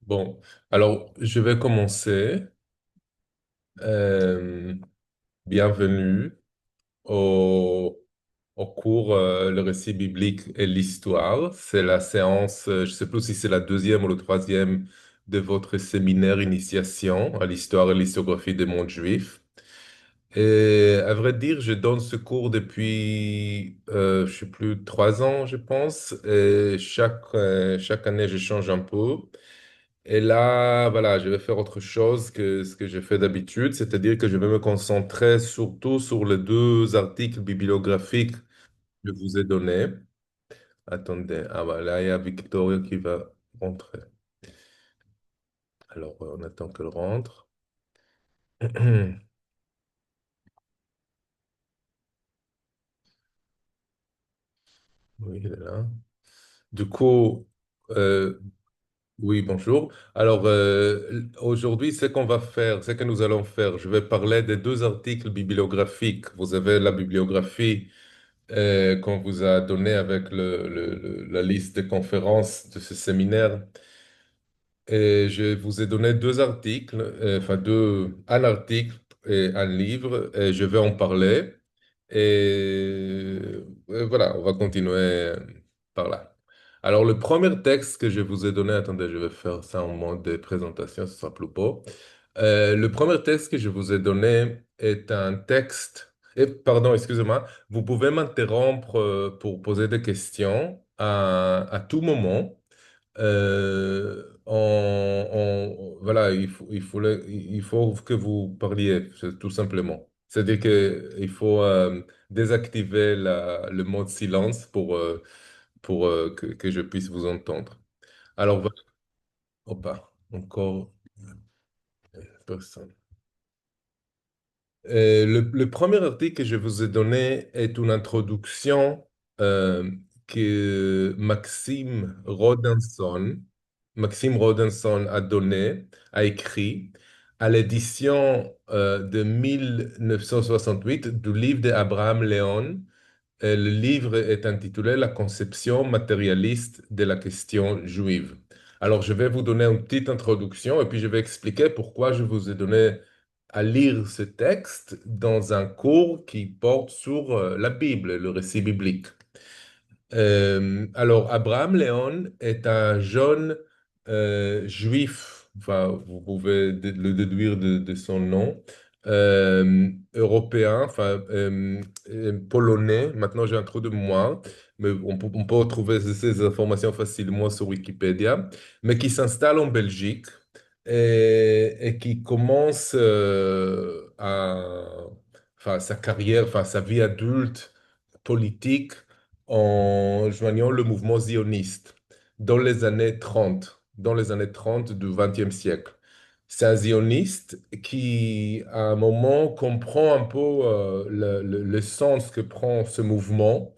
Bon, alors je vais commencer. Euh, Bienvenue au, au cours Le récit biblique et l'histoire. C'est la séance, je ne sais plus si c'est la deuxième ou le troisième de votre séminaire initiation à l'histoire et l'histographie des mondes juifs. Et à vrai dire, je donne ce cours depuis, je sais plus, 3 ans, je pense. Et chaque année, je change un peu. Et là, voilà, je vais faire autre chose que ce que j'ai fait d'habitude, c'est-à-dire que je vais me concentrer surtout sur les deux articles bibliographiques que je vous ai donnés. Attendez, ah voilà, il y a Victoria qui va rentrer. Alors, on attend qu'elle rentre. Oui, elle est là. Du coup, euh, oui, bonjour. Alors, aujourd'hui, ce qu'on va faire, ce que nous allons faire, je vais parler des deux articles bibliographiques. Vous avez la bibliographie qu'on vous a donné avec la liste de conférences de ce séminaire. Et je vous ai donné deux articles, un article et un livre, et je vais en parler. Et voilà, on va continuer par là. Alors, le premier texte que je vous ai donné, attendez, je vais faire ça en mode de présentation, ce sera plus beau. Le premier texte que je vous ai donné est un texte, et pardon, excusez-moi, vous pouvez m'interrompre pour poser des questions à tout moment. Voilà, il faut que vous parliez, c'est tout simplement. C'est-à-dire qu'il faut désactiver le mode silence pour que je puisse vous entendre. Alors, voilà. Opa, encore personne. Le premier article que je vous ai donné est une introduction que Maxime Rodenson a donné, a écrit à l'édition de 1968 du livre d'Abraham Léon. Le livre est intitulé La conception matérialiste de la question juive. Alors, je vais vous donner une petite introduction et puis je vais expliquer pourquoi je vous ai donné à lire ce texte dans un cours qui porte sur la Bible, le récit biblique. Alors, Abraham Léon est un jeune juif, enfin, vous pouvez le déduire de son nom, européen, polonais. Maintenant, j'ai un trou de mémoire, mais on peut retrouver ces informations facilement sur Wikipédia, mais qui s'installe en Belgique et qui commence sa carrière, enfin, sa vie adulte politique en joignant le mouvement zioniste dans les années 30 du XXe siècle. C'est un zioniste qui, à un moment, comprend un peu le sens que prend ce mouvement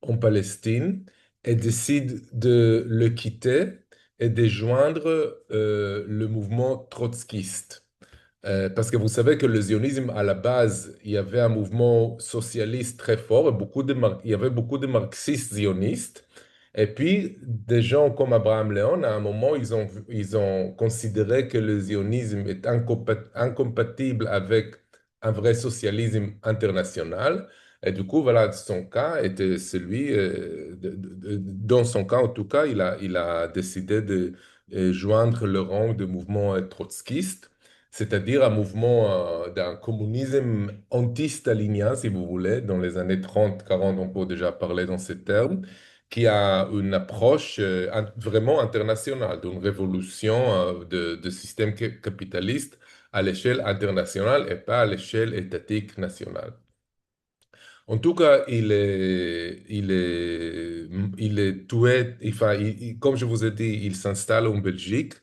en Palestine et décide de le quitter et de joindre le mouvement trotskiste. Parce que vous savez que le zionisme, à la base, il y avait un mouvement socialiste très fort, et il y avait beaucoup de marxistes zionistes. Et puis, des gens comme Abraham Léon, à un moment, ils ont considéré que le zionisme est incompatible avec un vrai socialisme international. Et du coup, voilà, son cas était celui, dans son cas, en tout cas, il a décidé de joindre le rang du mouvement trotskiste, c'est-à-dire un mouvement d'un communisme anti-stalinien, si vous voulez, dans les années 30-40, on peut déjà parler dans ces termes, qui a une approche vraiment internationale, d'une révolution de système capitaliste à l'échelle internationale et pas à l'échelle étatique nationale. En tout cas, il est tué, enfin, comme je vous ai dit, il s'installe en Belgique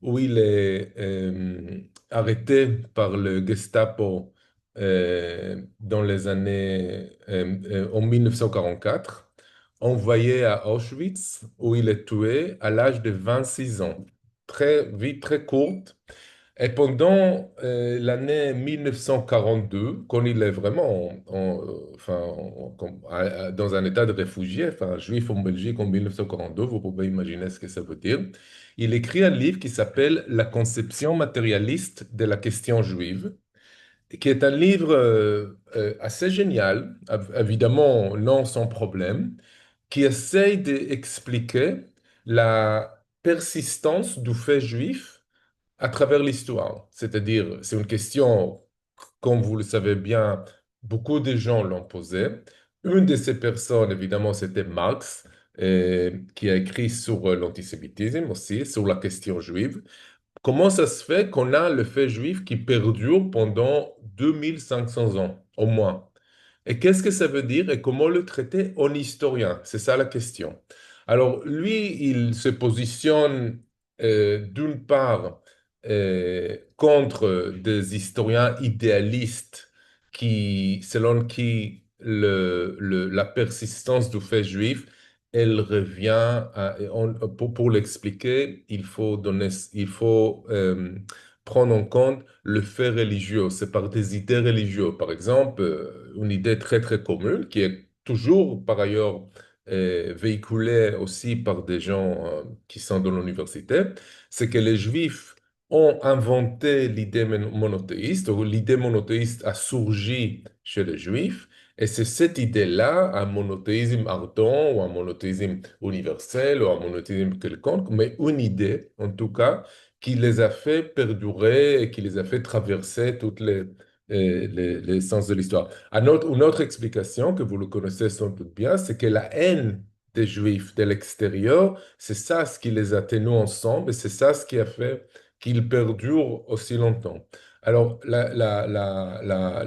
où il est arrêté par le Gestapo dans les années, en 1944, envoyé à Auschwitz où il est tué à l'âge de 26 ans. Très, vie très courte. Et pendant l'année 1942, quand il est vraiment dans un état de réfugié, enfin, juif en Belgique en 1942, vous pouvez imaginer ce que ça veut dire, il écrit un livre qui s'appelle La conception matérialiste de la question juive, qui est un livre assez génial, évidemment non sans problème, qui essaye d'expliquer la persistance du fait juif à travers l'histoire. C'est-à-dire, c'est une question, comme vous le savez bien, beaucoup de gens l'ont posée. Une de ces personnes, évidemment, c'était Marx, qui a écrit sur l'antisémitisme aussi, sur la question juive. Comment ça se fait qu'on a le fait juif qui perdure pendant 2500 ans, au moins? Et qu'est-ce que ça veut dire et comment le traiter en historien? C'est ça la question. Alors, lui, il se positionne d'une part contre des historiens idéalistes selon qui la persistance du fait juif, elle revient pour l'expliquer, il faut prendre en compte le fait religieux. C'est par des idées religieuses. Par exemple, une idée très très commune qui est toujours par ailleurs véhiculée aussi par des gens qui sont dans l'université, c'est que les Juifs ont inventé l'idée monothéiste, ou l'idée monothéiste a surgi chez les Juifs, et c'est cette idée-là, un monothéisme ardent, ou un monothéisme universel, ou un monothéisme quelconque, mais une idée, en tout cas, qui les a fait perdurer et qui les a fait traverser toutes les sens de l'histoire. Une autre explication, que vous le connaissez sans doute bien, c'est que la haine des Juifs de l'extérieur, c'est ça ce qui les a tenus ensemble et c'est ça ce qui a fait qu'ils perdurent aussi longtemps. Alors,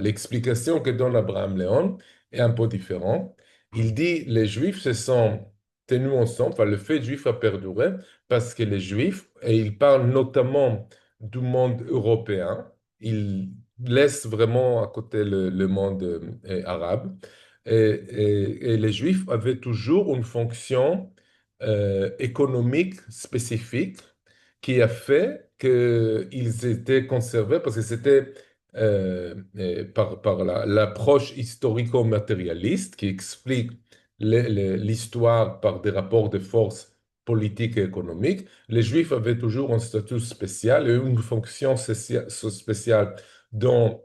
l'explication que donne Abraham Léon est un peu différente. Il dit les Juifs se sont tenus ensemble, enfin, le fait juif a perduré parce que les Juifs, et il parle notamment du monde européen, il laisse vraiment à côté le monde arabe, et les Juifs avaient toujours une fonction économique spécifique qui a fait qu'ils étaient conservés parce que c'était par l'approche historico-matérialiste qui explique l'histoire par des rapports de force politiques et économiques. Les Juifs avaient toujours un statut spécial et une fonction spéciale dans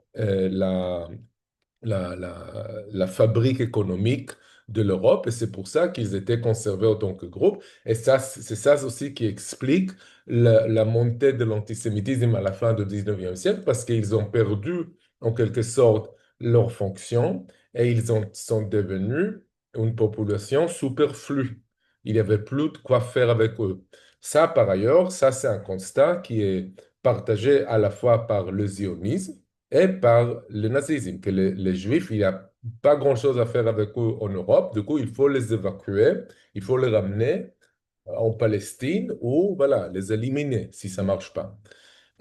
la fabrique économique de l'Europe et c'est pour ça qu'ils étaient conservés en tant que groupe. Et ça, c'est ça aussi qui explique la montée de l'antisémitisme à la fin du 19e siècle parce qu'ils ont perdu en quelque sorte leur fonction et sont devenus une population superflue. Il n'y avait plus de quoi faire avec eux. Ça, par ailleurs, ça, c'est un constat qui est partagé à la fois par le zionisme et par le nazisme, que les Juifs, il n'y a pas grand-chose à faire avec eux en Europe. Du coup, il faut les évacuer, il faut les ramener en Palestine ou voilà, les éliminer si ça ne marche pas.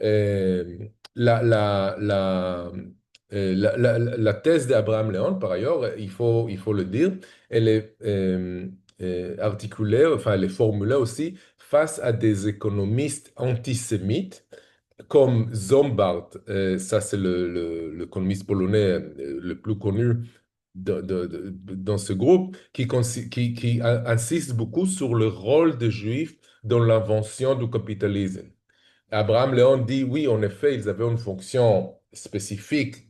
Euh, la, la, la, la thèse d'Abraham Léon, par ailleurs, il faut le dire, elle est articulée, enfin, elle est formulée aussi face à des économistes antisémites comme Zombart, ça c'est l'économiste polonais le plus connu dans ce groupe, qui insiste beaucoup sur le rôle des Juifs dans l'invention du capitalisme. Abraham Léon dit, oui, en effet, ils avaient une fonction spécifique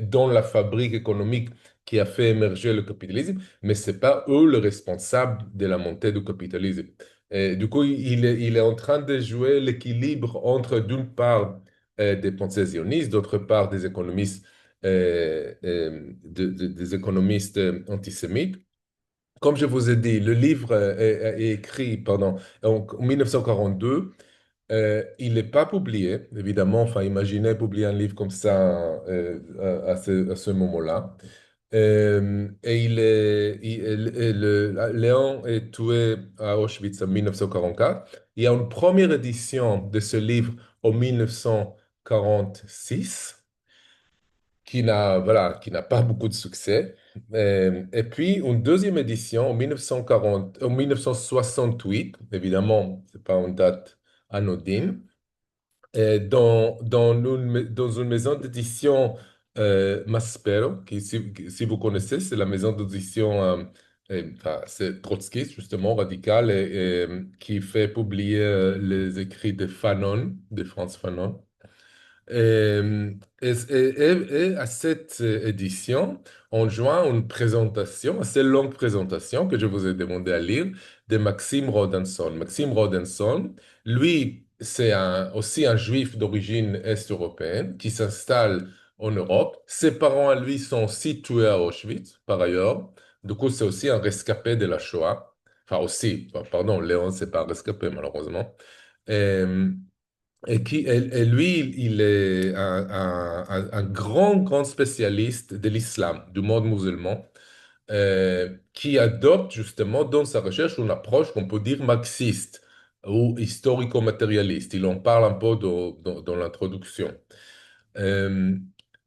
dans la fabrique économique qui a fait émerger le capitalisme, mais ce n'est pas eux les responsables de la montée du capitalisme. Et du coup, il est en train de jouer l'équilibre entre, d'une part, des pensées sionistes, d'autre part, des économistes, des économistes antisémites. Comme je vous ai dit, le livre est écrit en 1942. Il n'est pas publié, évidemment. Enfin, imaginez publier un livre comme ça à ce moment-là. Et Léon est tué à Auschwitz en 1944. Il y a une première édition de ce livre en 1946 qui n'a pas beaucoup de succès. Et puis une deuxième édition en 1940, en 1968, évidemment, c'est pas une date anodine. dans une maison d'édition Maspero, si vous connaissez, c'est la maison d'édition, enfin, c'est trotskiste, justement, radical, qui fait publier les écrits de Fanon, de Frantz Fanon. Euh, et à cette édition, on joint une présentation, assez longue présentation que je vous ai demandé à lire, de Maxime Rodenson. Maxime Rodenson, lui, c'est aussi un juif d'origine est-européenne qui s'installe en Europe. Ses parents, à lui, sont aussi tués à Auschwitz, par ailleurs. Du coup, c'est aussi un rescapé de la Shoah. Enfin, aussi, pardon, Léon, c'est pas un rescapé, malheureusement. Euh, et lui, il est un grand, grand spécialiste de l'islam, du monde musulman, qui adopte justement dans sa recherche une approche qu'on peut dire marxiste ou historico-matérialiste. Il en parle un peu dans l'introduction. Euh,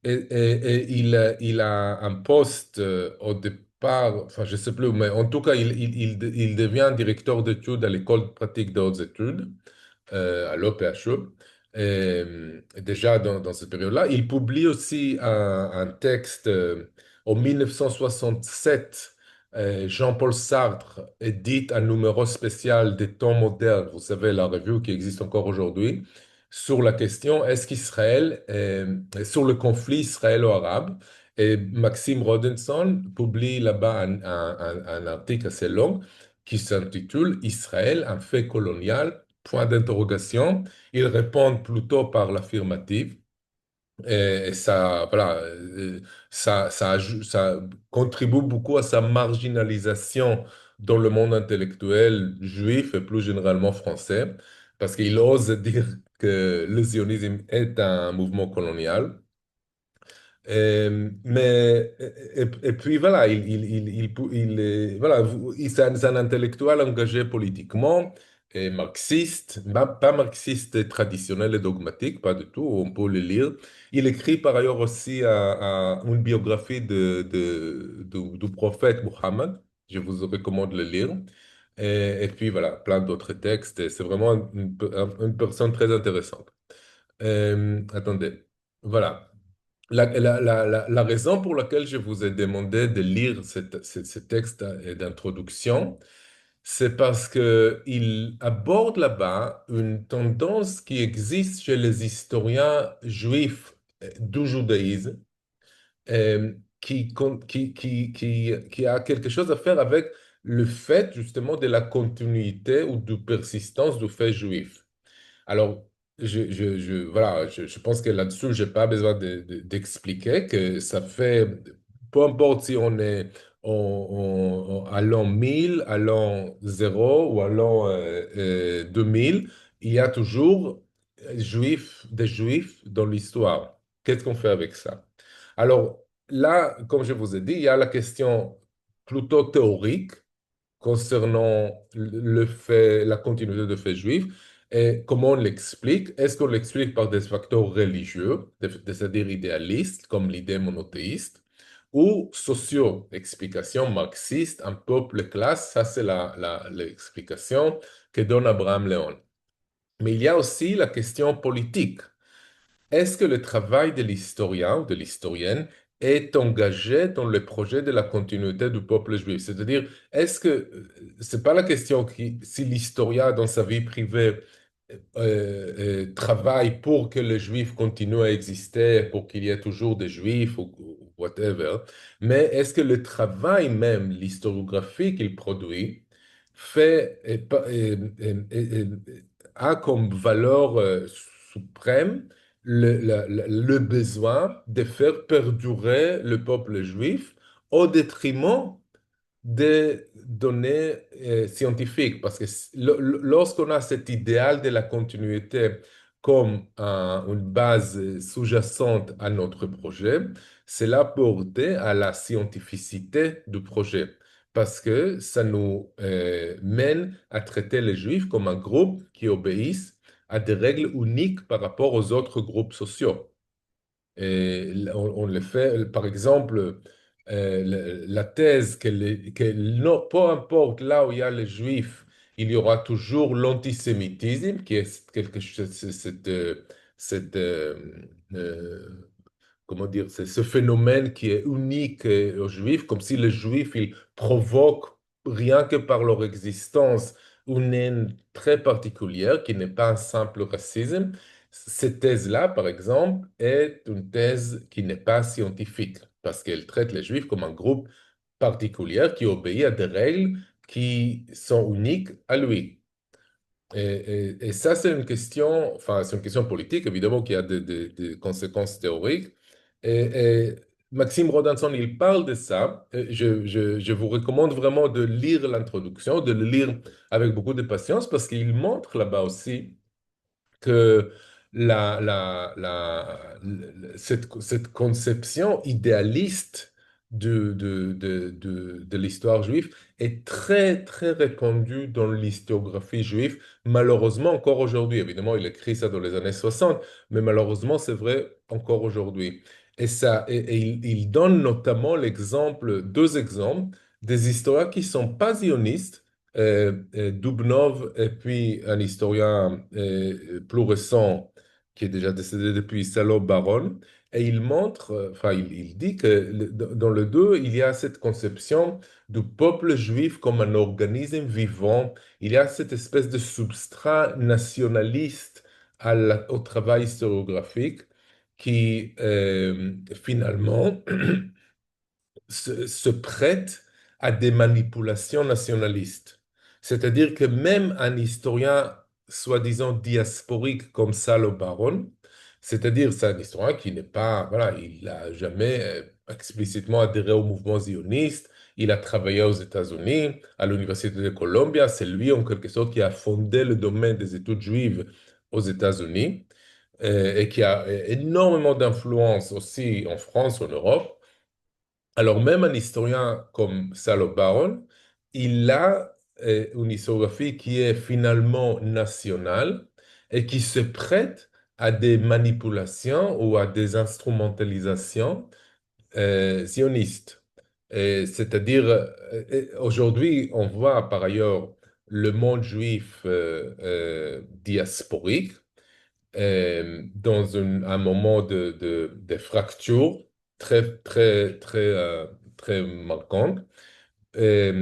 il a un poste au départ, enfin je ne sais plus, mais en tout cas, il devient directeur d'études à l'école pratique des hautes études à l'OPHE. Déjà dans cette période-là, il publie aussi un texte en 1967. Jean-Paul Sartre édite un numéro spécial des Temps modernes, vous savez, la revue qui existe encore aujourd'hui, sur la question est-ce qu'Israël, sur le conflit israélo-arabe. Et Maxime Rodenson publie là-bas un article assez long qui s'intitule Israël, un fait colonial, point d'interrogation. Ils répondent plutôt par l'affirmative. Et ça, voilà, ça contribue beaucoup à sa marginalisation dans le monde intellectuel juif et plus généralement français, parce qu'il ose dire que le zionisme est un mouvement colonial. Et puis voilà, voilà, c'est un intellectuel engagé politiquement, et marxiste, pas marxiste traditionnel et dogmatique, pas du tout, on peut le lire. Il écrit par ailleurs aussi une biographie du prophète Mohammed, je vous recommande de le lire. Et puis voilà, plein d'autres textes, et c'est vraiment une personne très intéressante. Attendez, voilà. La raison pour laquelle je vous ai demandé de lire ce texte d'introduction, c'est parce qu'il aborde là-bas une tendance qui existe chez les historiens juifs du judaïsme, qui a quelque chose à faire avec le fait justement de la continuité ou de persistance du fait juif. Alors, voilà, je pense que là-dessus, je n'ai pas besoin d'expliquer que ça fait, peu importe si on est à l'an 1000, à l'an 0 ou à l'an 2000, il y a toujours des juifs dans l'histoire. Qu'est-ce qu'on fait avec ça? Alors, là, comme je vous ai dit, il y a la question plutôt théorique concernant le fait, la continuité de faits juifs et comment on l'explique. Est-ce qu'on l'explique par des facteurs religieux, c'est-à-dire idéalistes, comme l'idée monothéiste, ou sociaux, explication marxiste, un peuple classe, ça c'est l'explication que donne Abraham Léon. Mais il y a aussi la question politique. Est-ce que le travail de l'historien ou de l'historienne est engagé dans le projet de la continuité du peuple juif? C'est-à-dire, est-ce que c'est pas la question qui, si l'historien dans sa vie privée travaille pour que les juifs continuent à exister, pour qu'il y ait toujours des juifs ou whatever, mais est-ce que le travail même, l'historiographie qu'il produit, fait, a comme valeur suprême le besoin de faire perdurer le peuple juif au détriment des données scientifiques, parce que lorsqu'on a cet idéal de la continuité comme une base sous-jacente à notre projet, cela porte à la scientificité du projet, parce que ça nous mène à traiter les Juifs comme un groupe qui obéissent à des règles uniques par rapport aux autres groupes sociaux. Et on le fait, par exemple, la thèse peu importe là où il y a les Juifs, il y aura toujours l'antisémitisme, qui est quelque chose, cette, comment dire, c'est ce phénomène qui est unique aux Juifs, comme si les Juifs, ils provoquent, rien que par leur existence, une haine très particulière qui n'est pas un simple racisme. Cette thèse-là, par exemple, est une thèse qui n'est pas scientifique, parce qu'elle traite les Juifs comme un groupe particulier qui obéit à des règles qui sont uniques à lui. Et ça, c'est une question, enfin, c'est une question politique, évidemment, qui a des conséquences théoriques. Et Maxime Rodinson, il parle de ça. Et je vous recommande vraiment de lire l'introduction, de le lire avec beaucoup de patience, parce qu'il montre là-bas aussi que cette conception idéaliste de l'histoire juive est très, très répandue dans l'historiographie juive, malheureusement encore aujourd'hui. Évidemment, il écrit ça dans les années 60, mais malheureusement, c'est vrai encore aujourd'hui. Et il donne notamment deux exemples des historiens qui sont pas zionistes, Dubnov et puis un historien plus récent qui est déjà décédé depuis, Salo Baron, et il montre, enfin il dit que dans le deux, il y a cette conception du peuple juif comme un organisme vivant, il y a cette espèce de substrat nationaliste au travail historiographique qui finalement se prête à des manipulations nationalistes. C'est-à-dire que même un historien soi-disant diasporique comme Salo Baron, c'est-à-dire c'est un historien qui n'est pas, voilà, il n'a jamais explicitement adhéré au mouvement zioniste, il a travaillé aux États-Unis, à l'Université de Columbia, c'est lui en quelque sorte qui a fondé le domaine des études juives aux États-Unis et qui a énormément d'influence aussi en France, en Europe. Alors, même un historien comme Salo Baron, il a une historiographie qui est finalement nationale et qui se prête à des manipulations ou à des instrumentalisations sionistes. C'est-à-dire, aujourd'hui, on voit par ailleurs le monde juif diasporique dans un moment de fracture très, très, très, très marquante. Et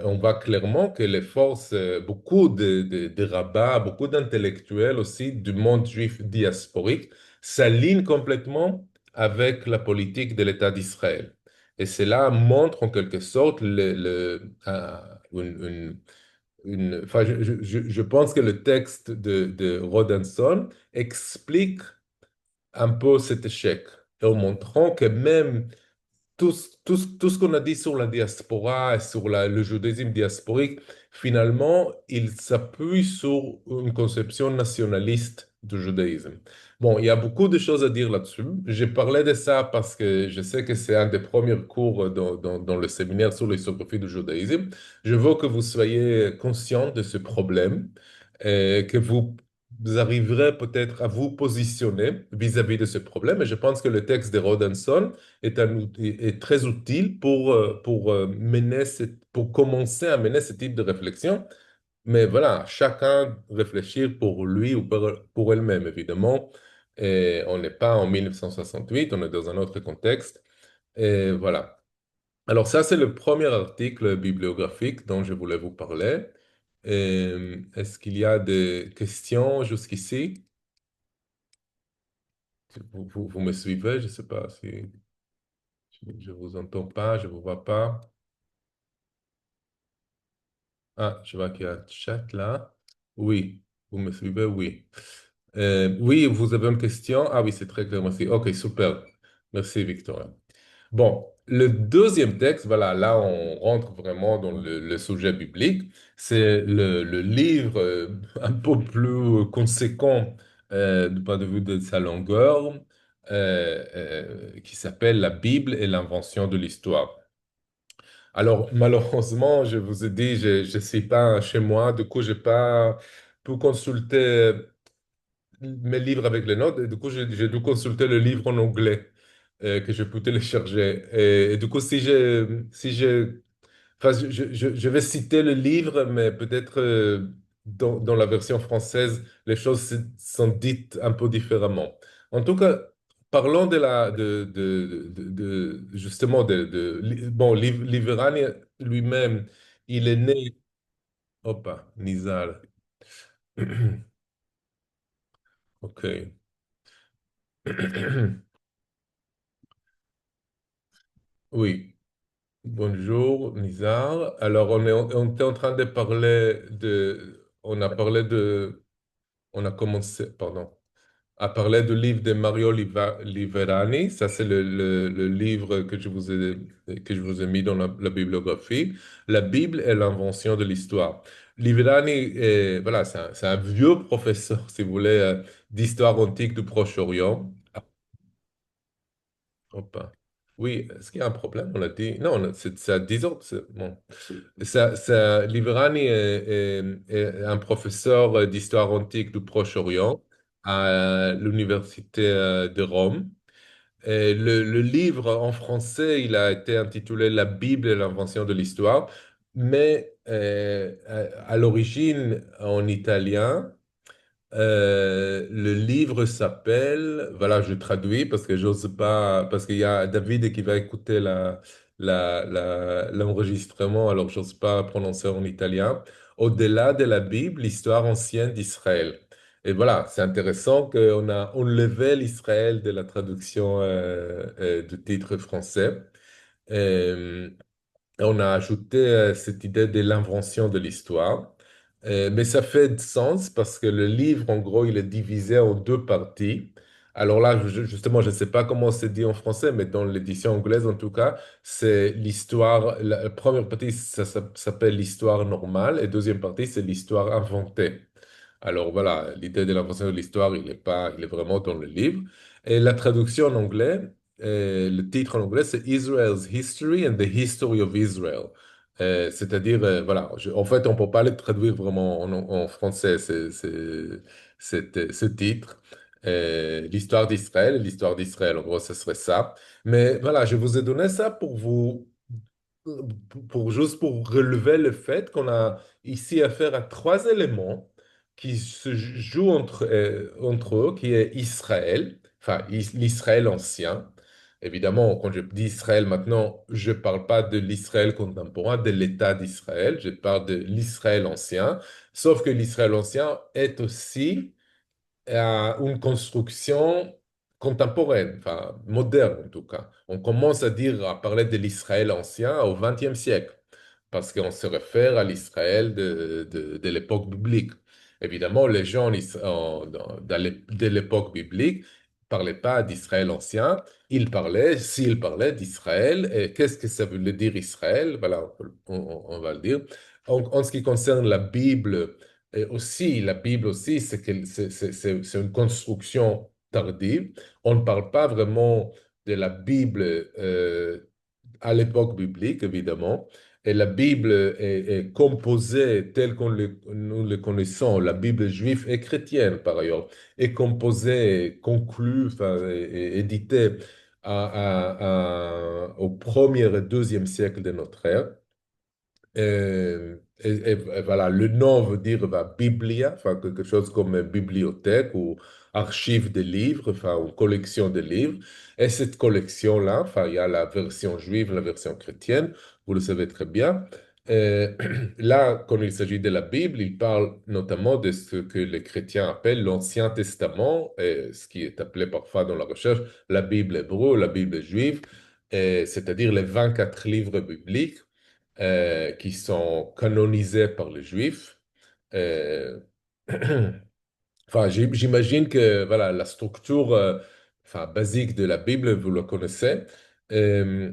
on voit clairement que les forces, beaucoup de rabbins, beaucoup d'intellectuels aussi du monde juif diasporique s'alignent complètement avec la politique de l'État d'Israël. Et cela montre en quelque sorte enfin, je pense que le texte de Rodenson explique un peu cet échec, en montrant que même tout ce qu'on a dit sur la diaspora et sur le judaïsme diasporique, finalement, il s'appuie sur une conception nationaliste du judaïsme. Bon, il y a beaucoup de choses à dire là-dessus. J'ai parlé de ça parce que je sais que c'est un des premiers cours dans le séminaire sur l'histoire du judaïsme. Je veux que vous soyez conscient de ce problème et que vous arriverez peut-être à vous positionner vis-à-vis de ce problème. Et je pense que le texte de Rodenson est très utile pour commencer à mener ce type de réflexion. Mais voilà, chacun réfléchir pour lui ou pour elle-même, évidemment. Et on n'est pas en 1968, on est dans un autre contexte. Et voilà. Alors ça, c'est le premier article bibliographique dont je voulais vous parler. Est-ce qu'il y a des questions jusqu'ici? Vous me suivez? Je ne sais pas si je vous entends pas, je vous vois pas. Ah, je vois qu'il y a un chat là. Oui, vous me suivez? Oui. Oui, vous avez une question? Ah oui, c'est très clair, merci. Ok, super. Merci, Victoria. Bon, le deuxième texte, voilà, là on rentre vraiment dans le sujet biblique. C'est le livre un peu plus conséquent du point de vue de sa longueur, qui s'appelle La Bible et l'invention de l'histoire. Alors, malheureusement, je vous ai dit, je ne suis pas chez moi, du coup, je n'ai pas pu consulter mes livres avec les notes, et du coup, j'ai dû consulter le livre en anglais que je peux télécharger. Et du coup, si j'ai Enfin, je vais citer le livre, mais peut-être dans la version française, les choses sont dites un peu différemment. En tout cas, parlons justement bon, Liverani lui-même, il est né, opa, Nizar. Ok. Oui. Bonjour, Nizar. Alors, on était en train de parler on a parlé on a commencé, pardon, à parler du livre de Mario Liverani. Ça, c'est le livre que je vous ai mis dans la bibliographie. La Bible est l'invention de l'histoire. Liverani, voilà, c'est un vieux professeur, si vous voulez, d'histoire antique du Proche-Orient. Hop. Oui, est-ce qu'il y a un problème? On a dit. Non, c'est à 10 ans. Bon. Liverani est un professeur d'histoire antique du Proche-Orient à l'Université de Rome. Et le livre en français, il a été intitulé La Bible et l'invention de l'histoire, mais à l'origine en italien. Le livre s'appelle, voilà, je traduis parce que j'ose pas, parce qu'il y a David qui va écouter l'enregistrement, alors j'ose pas prononcer en italien. Au-delà de la Bible, l'histoire ancienne d'Israël. Et voilà, c'est intéressant qu'on a enlevé l'Israël de la traduction du titre français. Euh, on a ajouté cette idée de l'invention de l'histoire. Mais ça fait de sens parce que le livre, en gros, il est divisé en deux parties. Alors là, justement, je ne sais pas comment c'est dit en français, mais dans l'édition anglaise, en tout cas, c'est l'histoire. La première partie, ça s'appelle l'histoire normale, et deuxième partie, c'est l'histoire inventée. Alors voilà, l'idée de l'invention de l'histoire, il est pas, il est vraiment dans le livre. Et la traduction en anglais, le titre en anglais, c'est Israel's History and the History of Israel. C'est-à-dire, voilà, en fait, on ne peut pas le traduire vraiment en français, ce titre. L'histoire d'Israël, en gros, ce serait ça. Mais voilà, je vous ai donné ça juste pour relever le fait qu'on a ici affaire à trois éléments qui se jouent entre eux, qui est Israël, enfin l'Israël ancien. Évidemment, quand je dis Israël maintenant, je ne parle pas de l'Israël contemporain, de l'État d'Israël, je parle de l'Israël ancien, sauf que l'Israël ancien est aussi à une construction contemporaine, enfin moderne en tout cas. On commence à parler de l'Israël ancien au XXe siècle, parce qu'on se réfère à l'Israël de l'époque biblique. Évidemment, les gens de l'époque biblique ne parlaient pas d'Israël ancien, s'ils parlaient d'Israël, et qu'est-ce que ça voulait dire Israël? Voilà, on va le dire. En ce qui concerne la Bible, et aussi, la Bible aussi, c'est une construction tardive. On ne parle pas vraiment de la Bible à l'époque biblique, évidemment. Et la Bible est composée telle nous le connaissons, la Bible juive et chrétienne par ailleurs, est composée, conclue, enfin, et éditée au premier et deuxième siècle de notre ère. Et voilà, le nom veut dire biblia, enfin quelque chose comme bibliothèque ou archive de livres, enfin une collection de livres. Et cette collection-là, enfin il y a la version juive, la version chrétienne, vous le savez très bien. Euh, Là, quand il s'agit de la Bible, il parle notamment de ce que les chrétiens appellent l'Ancien Testament, et ce qui est appelé parfois dans la recherche la Bible hébreu, la Bible juive, c'est-à-dire les 24 livres bibliques qui sont canonisés par les Juifs. Euh, enfin, j'imagine que voilà, la structure enfin, basique de la Bible, vous la connaissez. Euh,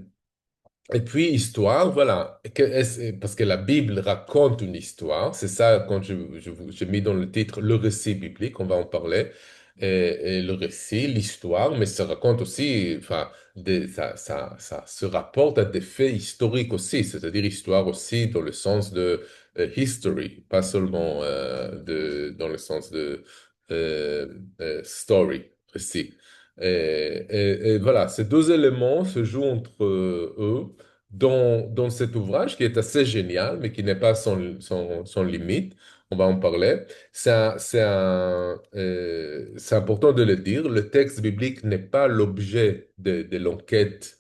et puis, histoire, voilà. Parce que la Bible raconte une histoire. C'est ça, quand j'ai mis dans le titre le récit biblique, on va en parler. Et le récit, l'histoire, mais ça raconte aussi, enfin, ça se rapporte à des faits historiques aussi, c'est-à-dire histoire aussi dans le sens de history, pas seulement dans le sens de euh, story, récit. Et voilà, ces deux éléments se jouent entre eux dans cet ouvrage qui est assez génial, mais qui n'est pas sans limite. On va en parler. C'est important de le dire. Le texte biblique n'est pas l'objet de l'enquête.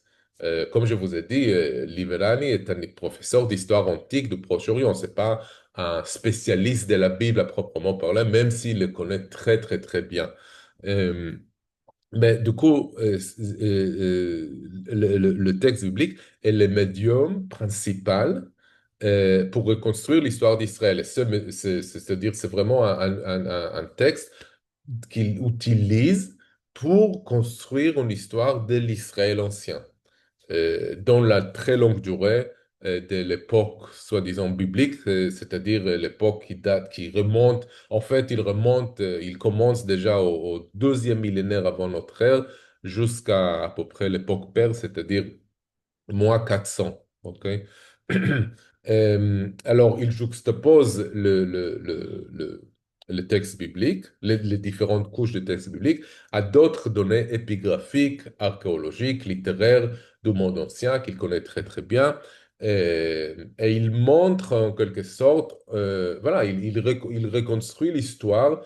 Comme je vous ai dit, Liverani est un professeur d'histoire antique du Proche-Orient. C'est pas un spécialiste de la Bible à proprement parler, même s'il le connaît très, très, très bien. Euh, mais du coup, le texte biblique est le médium principal pour reconstruire l'histoire d'Israël. C'est-à-dire, c'est vraiment un texte qu'il utilise pour construire une histoire de l'Israël ancien dans la très longue durée de l'époque soi-disant biblique, c'est-à-dire l'époque qui date, qui remonte, en fait, il commence déjà au deuxième millénaire avant notre ère jusqu'à à peu près l'époque perse, c'est-à-dire moins 400. OK? Alors, il juxtapose le texte biblique, les différentes couches du texte biblique, à d'autres données épigraphiques, archéologiques, littéraires du monde ancien qu'il connaît très très bien. Et il montre en quelque sorte, voilà, il reconstruit l'histoire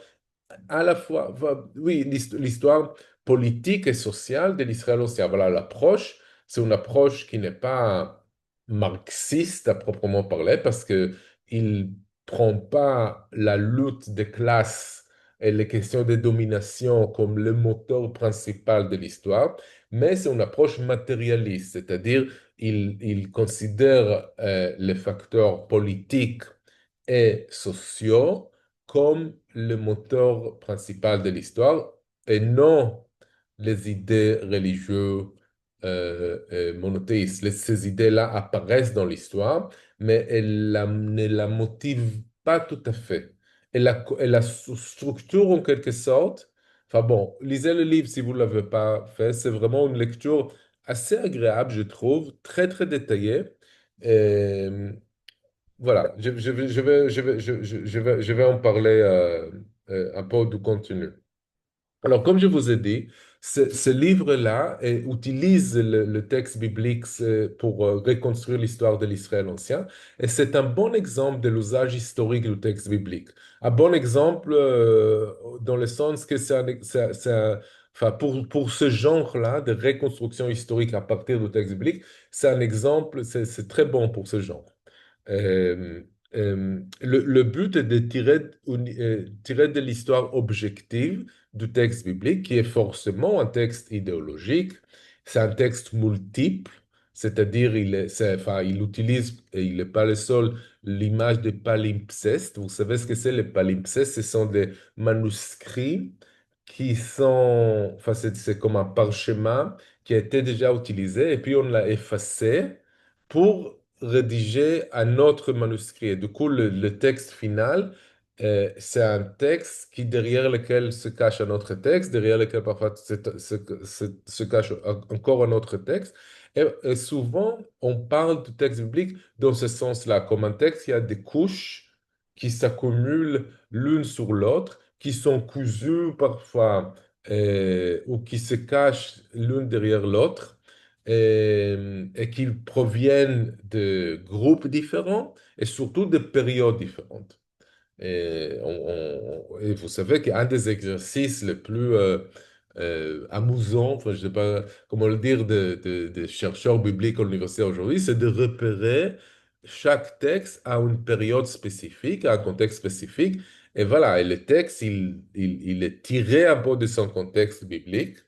à la fois, oui, l'histoire politique et sociale de l'Israël ancien. Voilà, l'approche, c'est une approche qui n'est pas marxiste à proprement parler, parce que il prend pas la lutte des classes et les questions de domination comme le moteur principal de l'histoire, mais c'est une approche matérialiste, c'est-à-dire il considère les facteurs politiques et sociaux comme le moteur principal de l'histoire et non les idées religieuses monothéistes. Ces idées-là apparaissent dans l'histoire, mais ne la motivent pas tout à fait. Elle la structure en quelque sorte. Enfin bon, lisez le livre si vous ne l'avez pas fait. C'est vraiment une lecture assez agréable, je trouve, très très détaillée. Euh, voilà, je vais en parler un peu du contenu. Alors, comme je vous ai dit, ce livre-là utilise le texte biblique pour reconstruire l'histoire de l'Israël ancien, et c'est un bon exemple de l'usage historique du texte biblique. Un bon exemple dans le sens que enfin, pour ce genre-là de reconstruction historique à partir du texte biblique, c'est un exemple, c'est très bon pour ce genre. Euh, le but est de tirer de l'histoire objective du texte biblique, qui est forcément un texte idéologique. C'est un texte multiple, c'est-à-dire enfin, il utilise, et il n'est pas le seul, l'image des palimpsestes. Vous savez ce que c'est les palimpsestes? Ce sont des manuscrits qui sont, enfin, c'est comme un parchemin qui a été déjà utilisé et puis on l'a effacé pour rédiger un autre manuscrit. Et du coup, le texte final, c'est un texte derrière lequel se cache un autre texte, derrière lequel parfois se cache encore un autre texte. Et souvent, on parle du texte biblique dans ce sens-là, comme un texte qui a des couches qui s'accumulent l'une sur l'autre, qui sont cousues parfois ou qui se cachent l'une derrière l'autre et qu'ils proviennent de groupes différents et surtout de périodes différentes. Et vous savez qu'un des exercices les plus amusants, enfin, je ne sais pas comment le dire, des chercheurs bibliques à l'université aujourd'hui, c'est de repérer chaque texte à une période spécifique, à un contexte spécifique. Et voilà, et le texte, il est tiré un peu de son contexte biblique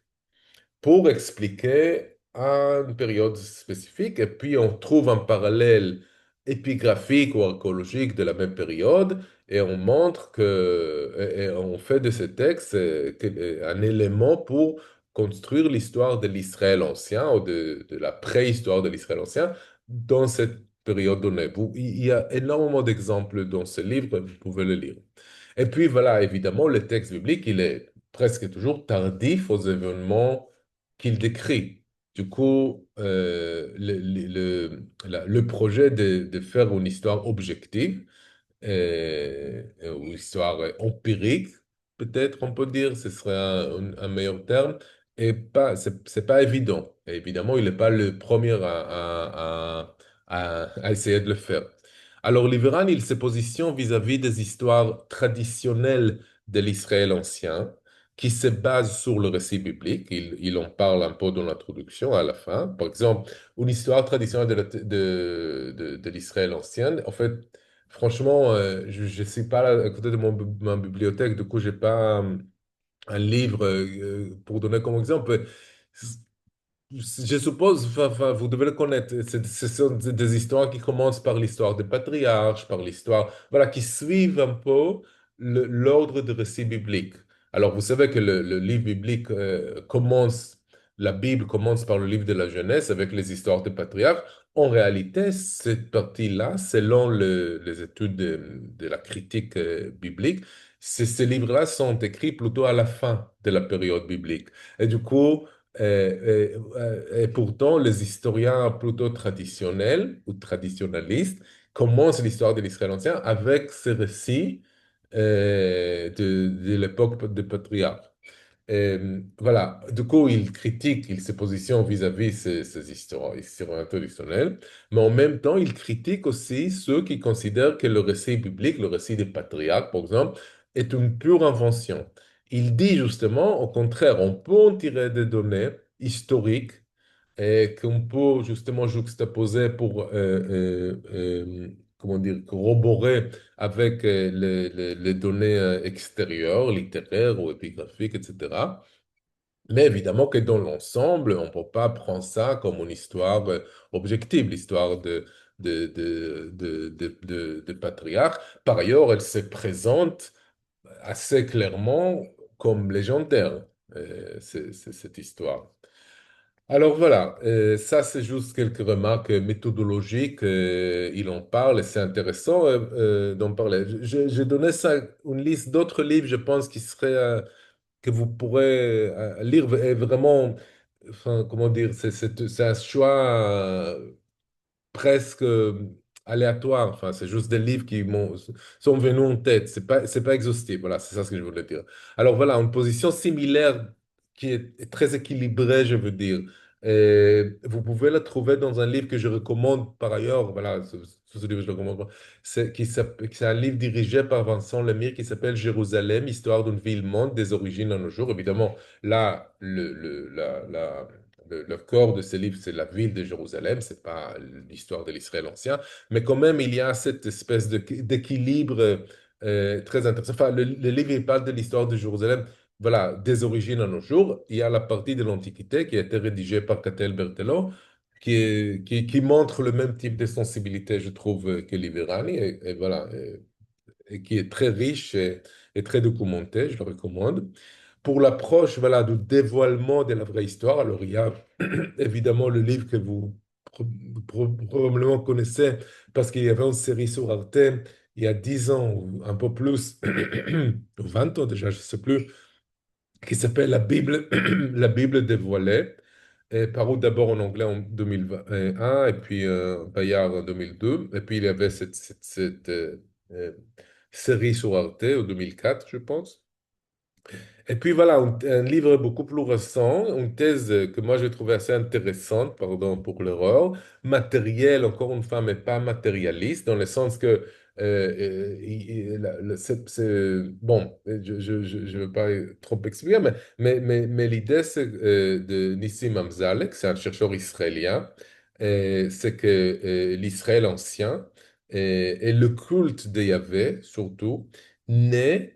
pour expliquer une période spécifique. Et puis, on trouve un parallèle épigraphique ou archéologique de la même période et on montre et on fait de ce texte un élément pour construire l'histoire de l'Israël ancien ou de la préhistoire de l'Israël ancien dans cette période donnée. Il y a énormément d'exemples dans ce livre, vous pouvez le lire. Et puis voilà, évidemment, le texte biblique, il est presque toujours tardif aux événements qu'il décrit. Du coup, le projet de faire une histoire objective, une histoire empirique, peut-être on peut dire, ce serait un meilleur terme, c'est pas évident. Et évidemment, il n'est pas le premier à essayer de le faire. Alors, Liveran, il se positionne vis-à-vis des histoires traditionnelles de l'Israël ancien, qui se basent sur le récit biblique. Il en parle un peu dans l'introduction, à la fin. Par exemple, une histoire traditionnelle de l'Israël ancien. En fait, franchement, je ne suis pas là à côté de ma bibliothèque, du coup, j'ai pas un livre pour donner comme exemple. Je suppose, enfin, vous devez le connaître, ce sont des histoires qui commencent par l'histoire des patriarches, par l'histoire, voilà, qui suivent un peu l'ordre de récit biblique. Alors, vous savez que le livre biblique la Bible commence par le livre de la Genèse avec les histoires des patriarches. En réalité, cette partie-là, selon les études de la critique biblique, ces livres-là sont écrits plutôt à la fin de la période biblique. Et du coup, et pourtant, les historiens plutôt traditionnels ou traditionnalistes commencent l'histoire de l'Israël ancien avec ces récits de l'époque des patriarches. Voilà, du coup, il critique, il se positionne vis-à-vis ces historiens traditionnels, mais en même temps, il critique aussi ceux qui considèrent que le récit biblique, le récit des patriarches, par exemple, est une pure invention. Il dit justement, au contraire, on peut en tirer des données historiques et qu'on peut justement juxtaposer pour, comment dire, corroborer avec les données extérieures, littéraires ou épigraphiques, etc. Mais évidemment que dans l'ensemble, on ne peut pas prendre ça comme une histoire objective, l'histoire de patriarche. Par ailleurs, elle se présente assez clairement comme légendaire, cette histoire. Alors voilà, ça c'est juste quelques remarques méthodologiques, il en parle et c'est intéressant d'en parler. J'ai donné ça, une liste d'autres livres, je pense, qui seraient, que vous pourrez lire et vraiment, enfin, comment dire, c'est un choix presque aléatoire. Enfin, c'est juste des livres qui sont venus en tête. C'est pas exhaustif. Voilà, c'est ça ce que je voulais dire. Alors voilà, une position similaire qui est très équilibrée, je veux dire. Et vous pouvez la trouver dans un livre que je recommande par ailleurs. Voilà, ce livre, je le recommande pas. C'est un livre dirigé par Vincent Lemire qui s'appelle Jérusalem, histoire d'une ville-monde des origines à nos jours. Évidemment, là, le corps de ce livre, c'est la ville de Jérusalem, c'est pas l'histoire de l'Israël ancien, mais quand même, il y a cette espèce d'équilibre très intéressant. Enfin, le livre, il parle de l'histoire de Jérusalem, voilà, des origines à nos jours. Il y a la partie de l'Antiquité qui a été rédigée par Catel Bertelot, qui montre le même type de sensibilité, je trouve, que Liverani, et voilà, et qui est très riche et très documenté, je le recommande. Pour l'approche voilà, du dévoilement de la vraie histoire, alors il y a évidemment le livre que vous probablement connaissez parce qu'il y avait une série sur Arte il y a 10 ans ou un peu plus, 20 ans déjà, je ne sais plus, qui s'appelle La Bible, La Bible dévoilée, et paru d'abord en anglais en 2021 et puis Bayard en 2002. Et puis il y avait cette série sur Arte en 2004, je pense. Et puis voilà, un livre beaucoup plus récent, une thèse que moi j'ai trouvé assez intéressante, pardon pour l'erreur, matérielle, encore une fois, mais pas matérialiste, dans le sens que, bon, je veux pas trop expliquer, mais l'idée c'est de Nissim Amzalek, c'est un chercheur israélien, c'est que l'Israël ancien et le culte de Yahvé, surtout, naît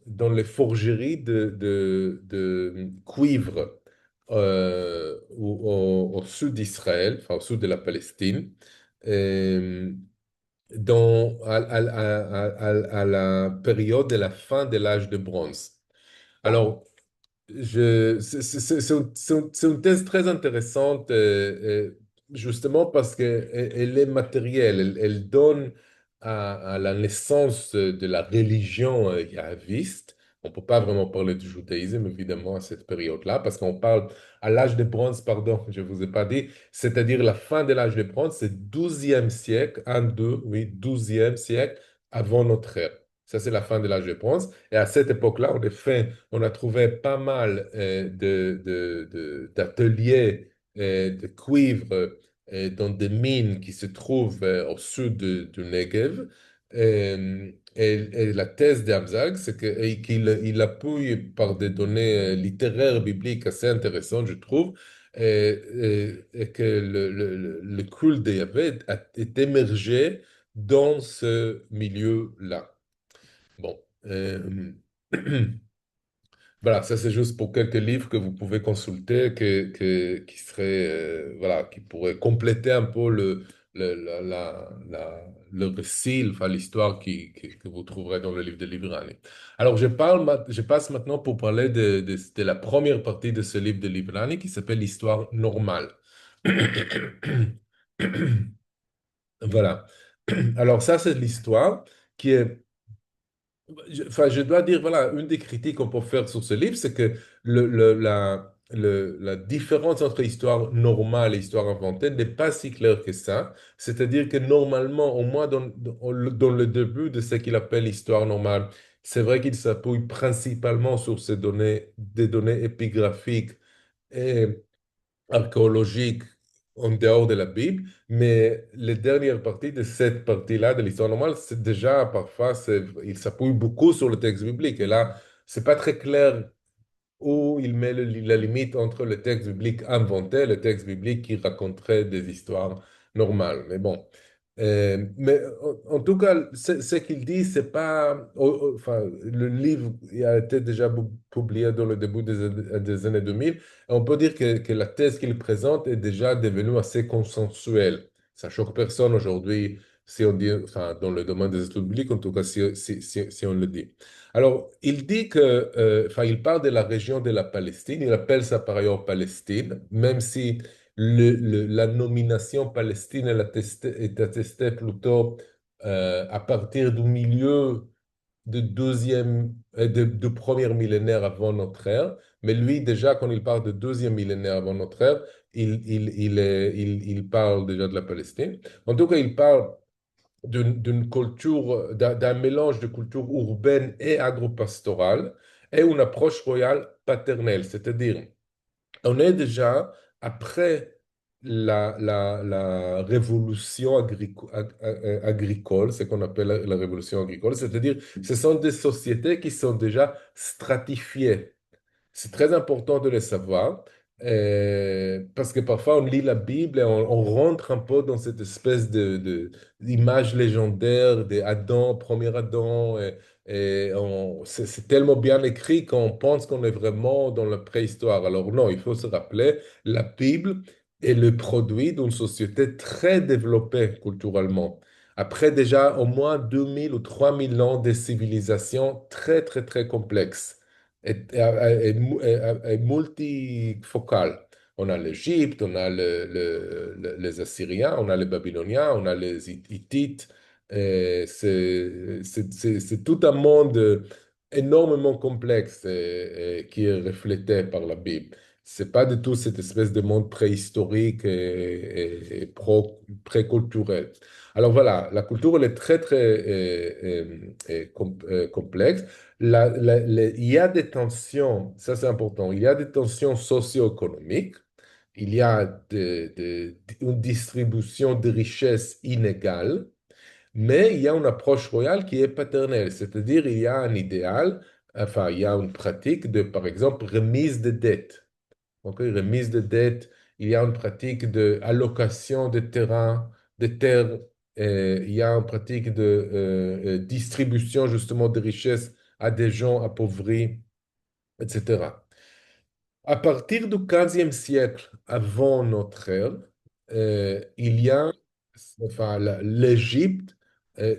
dans les forgeries de cuivre au sud d'Israël, enfin au sud de la Palestine, euh, à la période de la fin de l'âge de bronze. Alors, c'est une thèse très intéressante, justement parce qu'elle elle est matérielle. Elle donne à la naissance de la religion yahviste. On ne peut pas vraiment parler du judaïsme, évidemment, à cette période-là, parce qu'on parle à l'âge de bronze, pardon, je ne vous ai pas dit, c'est-à-dire la fin de l'âge de bronze, c'est 12e siècle, 1, 2, oui, 12e siècle avant notre ère. Ça, c'est la fin de l'âge de bronze. Et à cette époque-là, en effet, on a trouvé pas mal d'ateliers de cuivre dans des mines qui se trouvent au sud du Negev. Et la thèse d'Amzag, c'est qu'il appuie par des données littéraires bibliques assez intéressantes, je trouve, et que le culte de Yahvé est émergé dans ce milieu-là. Bon. Voilà, ça c'est juste pour quelques livres que vous pouvez consulter, qui seraient, voilà, qui pourraient compléter un peu le récit, enfin l'histoire que vous trouverez dans le livre de Librani. Alors je passe maintenant pour parler de la première partie de ce livre de Librani qui s'appelle l'histoire normale. Voilà. Alors ça c'est l'histoire qui est enfin, je dois dire, voilà, une des critiques qu'on peut faire sur ce livre, c'est que la différence entre histoire normale et histoire inventée n'est pas si claire que ça. C'est-à-dire que normalement, au moins dans le début de ce qu'il appelle histoire normale, c'est vrai qu'il s'appuie principalement sur ces données, des données épigraphiques et archéologique en dehors de la Bible, mais les dernières parties de cette partie-là de l'histoire normale, c'est déjà parfois, il s'appuie beaucoup sur le texte biblique. Et là, c'est pas très clair où il met la limite entre le texte biblique inventé et le texte biblique qui raconterait des histoires normales. Mais bon. Mais en tout cas, ce qu'il dit, c'est pas. Enfin, le livre il a été déjà publié dans le début des années 2000. Et on peut dire que la thèse qu'il présente est déjà devenue assez consensuelle. Ça choque personne aujourd'hui, si on dit, enfin, dans le domaine des études bibliques, en tout cas, si on le dit. Alors, il dit que, enfin, il parle de la région de la Palestine, il appelle ça par ailleurs Palestine, même si la nomination Palestine est attestée plutôt à partir du milieu de premier millénaire avant notre ère. Mais lui, déjà, quand il parle de deuxième millénaire avant notre ère, il parle déjà de la Palestine. En tout cas, il parle d'une culture, d'un mélange de culture urbaine et agro-pastorale et une approche royale paternelle. C'est-à-dire, on est déjà après la révolution agricole, ce qu'on appelle la révolution agricole, c'est-à-dire ce sont des sociétés qui sont déjà stratifiées. C'est très important de le savoir parce que parfois on lit la Bible et on rentre un peu dans cette espèce d'image légendaire d'Adam, premier Adam. C'est tellement bien écrit qu'on pense qu'on est vraiment dans la préhistoire. Alors non, il faut se rappeler, la Bible est le produit d'une société très développée culturellement. Après déjà au moins 2000 ou 3000 ans de civilisation très, très, très complexes est multifocal. On a l'Égypte, on a les Assyriens, on a les Babyloniens, on a les Hittites. C'est tout un monde énormément complexe qui est reflété par la Bible. C'est pas du tout cette espèce de monde préhistorique pré-culturel. Alors voilà, la culture elle est très très complexe. Il y a des tensions, ça c'est important, il y a des tensions socio-économiques, il y a une distribution de richesses inégale, mais il y a une approche royale qui est paternelle, c'est-à-dire il y a un idéal, enfin il y a une pratique de, par exemple, remise de dettes. Ok, remise de dettes, il y a une pratique de allocation de terrain, de terres, il y a une pratique de distribution justement de richesses à des gens appauvris, etc. À partir du 15e siècle avant notre ère, il y a, enfin, l'Égypte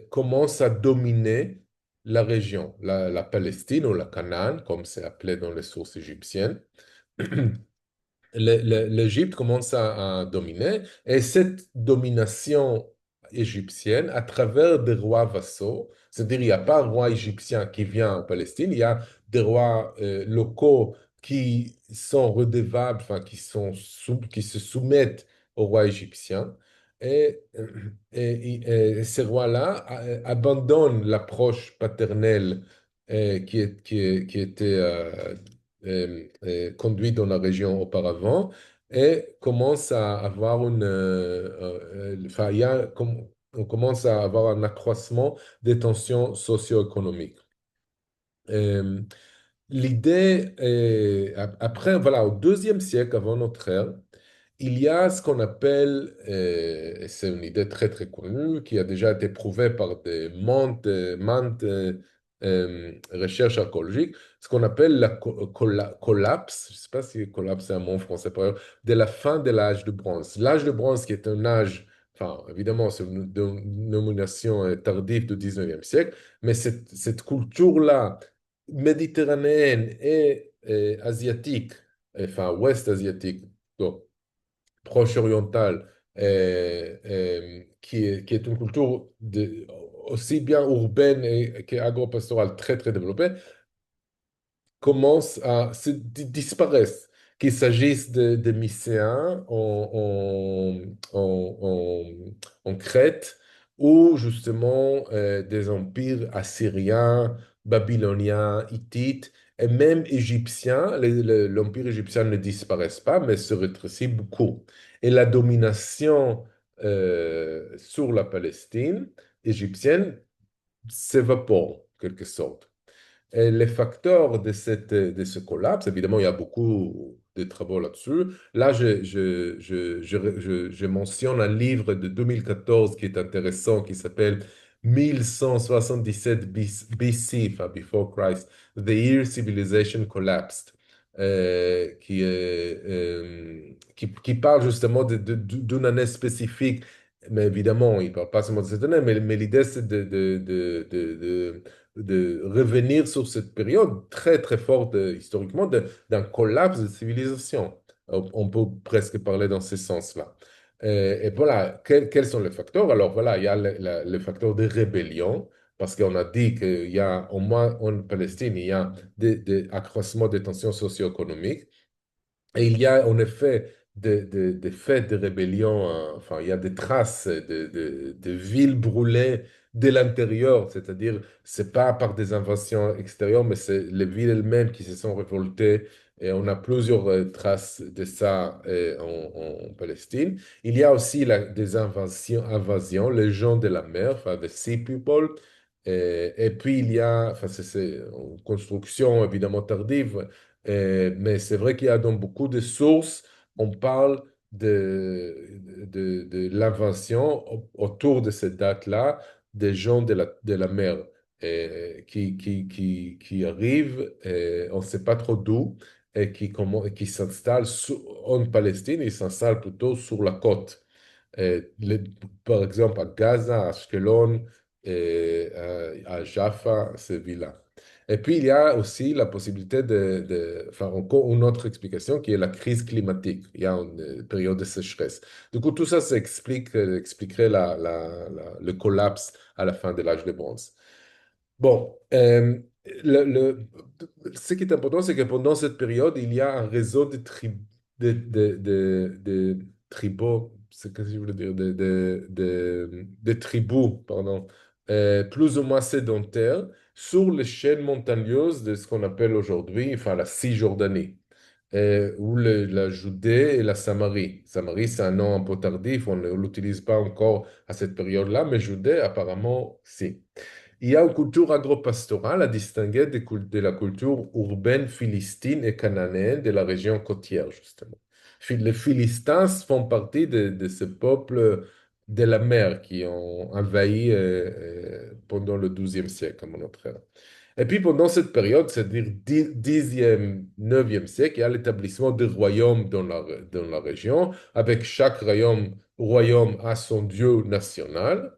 commence à dominer la région, la Palestine ou la Canaan, comme c'est appelé dans les sources égyptiennes. L'Égypte commence à dominer et cette domination égyptienne à travers des rois vassaux, c'est-à-dire il n'y a pas un roi égyptien qui vient en Palestine, il y a des rois locaux qui sont redevables, enfin qui se soumettent au roi égyptien. Et ces rois-là abandonnent l'approche paternelle qui était conduite dans la région auparavant et commencent à avoir enfin, on commence à avoir un accroissement des tensions socio-économiques. Euh, L'idée, après, voilà, au deuxième siècle avant notre ère, il y a ce qu'on appelle, et c'est une idée très très connue, qui a déjà été prouvée par des maintes recherches archéologiques, ce qu'on appelle la collapse, je ne sais pas si collapse est un mot en français, par exemple, de la fin de l'âge de bronze. L'âge de bronze qui est un âge, enfin évidemment c'est une dénomination tardive du 19e siècle, mais cette culture-là, méditerranéenne et asiatique, enfin ouest asiatique, donc proche orientale, qui est une culture aussi bien urbaine qu'agro-pastorale très très développée, commencent à disparaissent. Qu'il s'agisse de Mycéens en Crète ou justement des empires assyriens, babyloniens, hittites et même égyptiens. L'empire égyptien ne disparaît pas, mais se rétrécit beaucoup. Et la domination sur la Palestine égyptienne s'évapore, en quelque sorte. Et les facteurs de ce collapse, évidemment, il y a beaucoup de travaux là-dessus. Là, je mentionne un livre de 2014 qui est intéressant, qui s'appelle 1177 BC, enfin, Before Christ, The Year Civilization Collapsed, qui parle justement d'une année spécifique. Mais évidemment, il ne parle pas seulement de cette année, mais l'idée, c'est de revenir sur cette période très, très forte historiquement d'un collapse de civilisation. On peut presque parler dans ce sens-là. Et voilà, quels sont les facteurs? Alors voilà, il y a le facteur de rébellion, parce qu'on a dit qu'il y a, au moins en Palestine, il y a des accroissements des tensions socio-économiques. Et il y a en effet des faits de rébellion, enfin, il y a des traces de villes brûlées de l'intérieur, c'est-à-dire, c'est pas par des invasions extérieures, mais c'est les villes elles-mêmes qui se sont révoltées. Et on a plusieurs traces de ça en Palestine. Il y a aussi des invasions, les gens de la mer, enfin, the Sea People. Et puis il y a, enfin, c'est une construction évidemment tardive, mais c'est vrai qu'il y a dans beaucoup de sources, on parle de l'invention autour de cette date-là des gens de la mer qui arrivent, on ne sait pas trop d'où, et qui s'installent en Palestine, ils s'installent plutôt sur la côte. Euh, les- Par exemple, à Gaza, à Ashkelon, et à Jaffa, ces villes-là. Et puis, il y a aussi la possibilité enfin, encore une autre explication qui est la crise climatique. Il y a une période de sécheresse. Du coup, tout ça, ça expliquerait le collapse à la fin de l'âge de bronze. Bon, le, le- ce qui est important, c'est que pendant cette période, il y a un réseau de tribaux, c'est ce que je voulais dire, de tribus, pardon, plus ou moins sédentaires sur les chaînes montagneuses de ce qu'on appelle aujourd'hui, enfin, la Cisjordanie, ou la Judée et la Samarie. Samarie, c'est un nom un peu tardif, on ne l'utilise pas encore à cette période-là, mais Judée, apparemment, si. Il y a une culture agro-pastorale à distinguer de la culture urbaine philistine et cananéenne de la région côtière, justement. Les Philistins font partie de ce peuple de la mer qui ont envahi pendant le XIIe siècle, à notre ère. Et puis pendant cette période, c'est-à-dire 10e, 9e siècle, il y a l'établissement de royaumes dans la région, avec chaque royaume a son dieu national.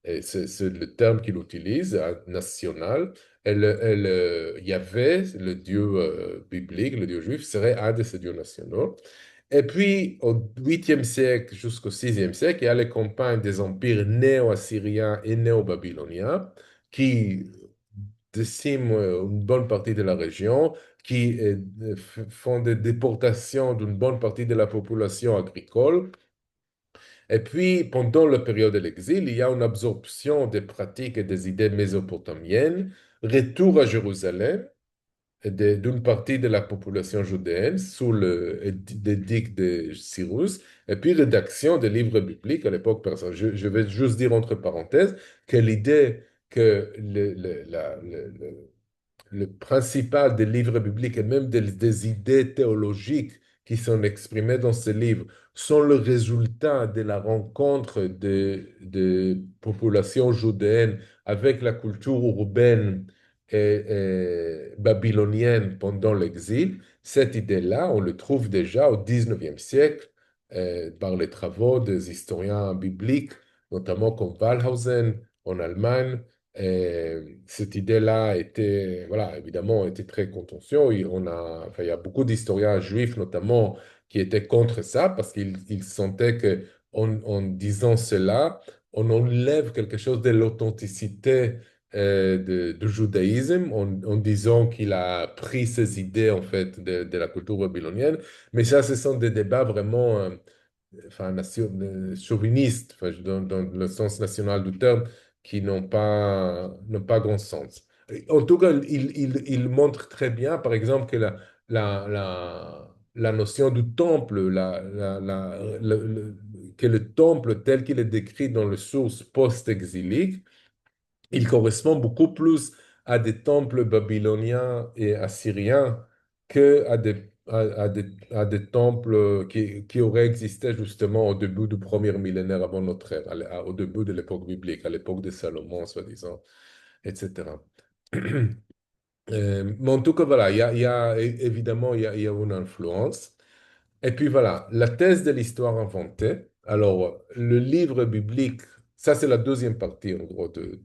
Et c'est le terme qu'il utilise, national. Yahvé, le Dieu biblique, le Dieu juif, serait un de ces dieux nationaux. Et puis, au 8e siècle jusqu'au 6e siècle, il y a les campagnes des empires néo-assyriens et néo-babyloniens qui déciment une bonne partie de la région, qui font des déportations d'une bonne partie de la population agricole Et puis, pendant la période de l'exil, il y a une absorption des pratiques et des idées mésopotamiennes, retour à Jérusalem d'une partie de la population judéenne sous l'édicte de Cyrus, et puis rédaction des livres bibliques à l'époque persane. Je vais juste dire entre parenthèses que l'idée que le principal des livres bibliques et même des idées théologiques qui sont exprimées dans ces livres sont le résultat de la rencontre de populations judéennes avec la culture urbaine et babylonienne pendant l'exil. Cette idée-là, on le trouve déjà au 19e siècle par les travaux des historiens bibliques, notamment comme Wallhausen en Allemagne. Cette idée-là était, voilà, évidemment, était très contentieuse. Enfin, il y a beaucoup d'historiens juifs, notamment, qui étaient contre ça parce qu'ils sentaient que, en disant cela, on enlève quelque chose de l'authenticité du judaïsme en disant qu'il a pris ces idées, en fait, de la culture babylonienne. Mais ça, ce sont des débats vraiment enfin, chauvinistes, enfin, dans le sens national du terme, qui n'ont pas grand sens. En tout cas, il montre très bien, par exemple, que la notion du temple, que le temple tel qu'il est décrit dans les sources post-exiliques, il correspond beaucoup plus à des temples babyloniens et assyriens que à des temples qui auraient existé justement au début du premier millénaire avant notre ère, au début de l'époque biblique, à l'époque de Salomon, soi-disant, etc. Mais en tout cas, voilà, évidemment, il y a une influence. Et puis voilà, la thèse de l'histoire inventée. Alors, le livre biblique, ça c'est la deuxième partie en gros de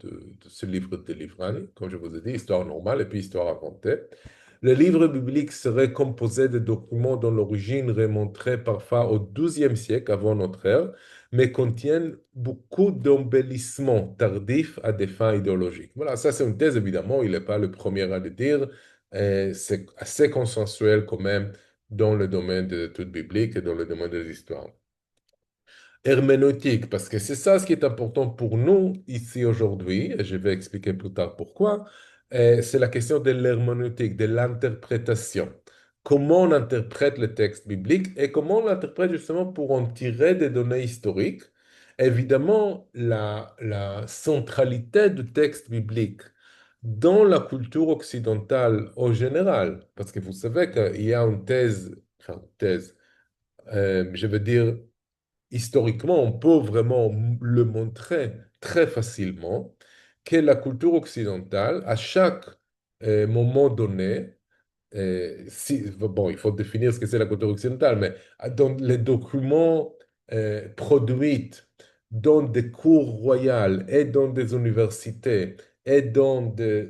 ce livre de Livrani, comme je vous ai dit, histoire normale et puis histoire inventée. Le livre biblique serait composé de documents dont l'origine remonterait parfois au XIIe siècle avant notre ère, mais contiennent beaucoup d'embellissements tardifs à des fins idéologiques. Voilà, ça c'est une thèse évidemment, il n'est pas le premier à le dire, et c'est assez consensuel quand même dans le domaine de l'étude biblique et dans le domaine de l'histoire. Herméneutique, parce que c'est ça ce qui est important pour nous ici aujourd'hui, et je vais expliquer plus tard pourquoi, c'est la question de l'herméneutique, de l'interprétation. Comment on interprète le texte biblique et comment on l'interprète justement pour en tirer des données historiques. Évidemment, la centralité du texte biblique dans la culture occidentale en général, parce que vous savez qu'il y a une thèse, enfin, une thèse, je veux dire, historiquement, on peut vraiment le montrer très facilement que la culture occidentale, à chaque moment donné, bon, il faut définir ce que c'est la culture occidentale, mais dans les documents produits dans des cours royales et dans des universités et dans des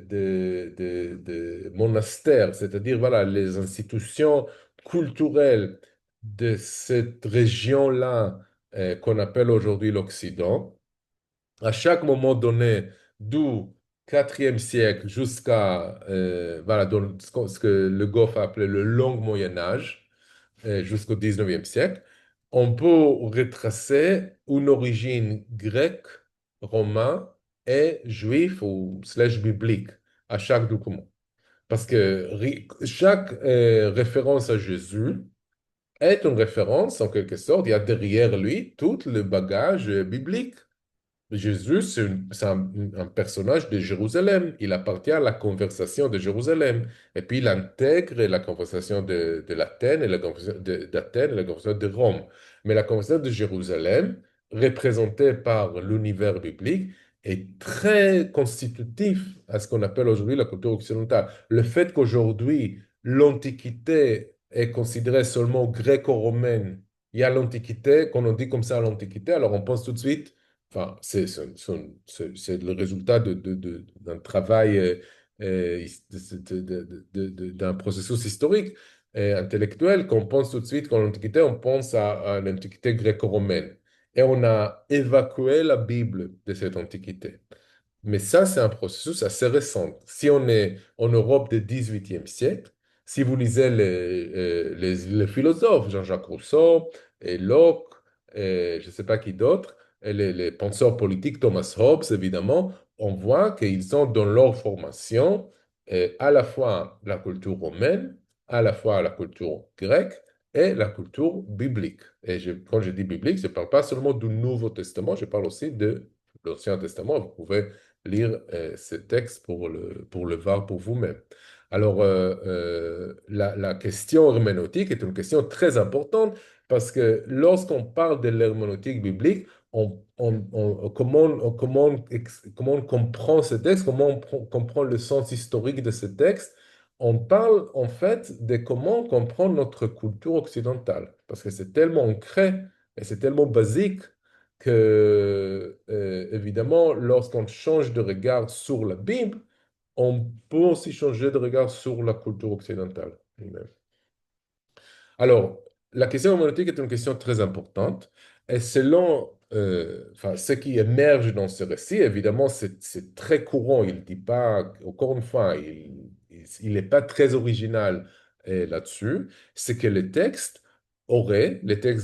monastères, c'est-à-dire voilà, les institutions culturelles de cette région-là qu'on appelle aujourd'hui l'Occident, à chaque moment donné, du IVe siècle jusqu'à voilà, dans ce que Le Goff a appelé le long Moyen Âge, jusqu'au XIXe siècle, on peut retracer une origine grecque, romaine et juive ou slash biblique à chaque document. Parce que chaque référence à Jésus est une référence, en quelque sorte, il y a derrière lui tout le bagage biblique. Jésus, un personnage de Jérusalem. Il appartient à la conversation de Jérusalem. Et puis, il intègre la conversation de l'Athènes et la conversation d'Athènes et la conversation de Rome. Mais la conversation de Jérusalem, représentée par l'univers biblique, est très constitutif à ce qu'on appelle aujourd'hui la culture occidentale. Le fait qu'aujourd'hui, l'Antiquité est considérée seulement gréco-romaine, il y a l'Antiquité, quand on dit comme ça l'Antiquité, alors on pense tout de suite. Enfin, c'est le résultat d'un travail, d'un processus historique et intellectuel qu'on pense tout de suite, quand l'Antiquité, on pense à l'Antiquité gréco-romaine. Et on a évacué la Bible de cette Antiquité. Mais ça, c'est un processus assez récent. Si on est en Europe du XVIIIe siècle, si vous lisez les philosophes, Jean-Jacques Rousseau et Locke, et je ne sais pas qui d'autre, et les penseurs politiques, Thomas Hobbes, évidemment, on voit qu'ils ont dans leur formation à la fois la culture romaine, à la fois la culture grecque et la culture biblique. Et quand je dis biblique, je ne parle pas seulement du Nouveau Testament, je parle aussi de l'Ancien Testament. Vous pouvez lire ces textes pour le voir pour vous-même. Alors, la question herméneutique est une question très importante parce que lorsqu'on parle de l'herméneutique biblique, comment on comprend ce texte, comment comprend le sens historique de ce texte, on parle en fait de comment on comprend notre culture occidentale. Parce que c'est tellement ancré et c'est tellement basique que, évidemment, lorsqu'on change de regard sur la Bible, on peut aussi changer de regard sur la culture occidentale elle-même. Alors, la question herméneutique est une question très importante. Et selon enfin, ce qui émerge dans ce récit, évidemment, c'est très courant. Il ne dit pas, encore une fois, il n'est pas très original là-dessus. C'est que les textes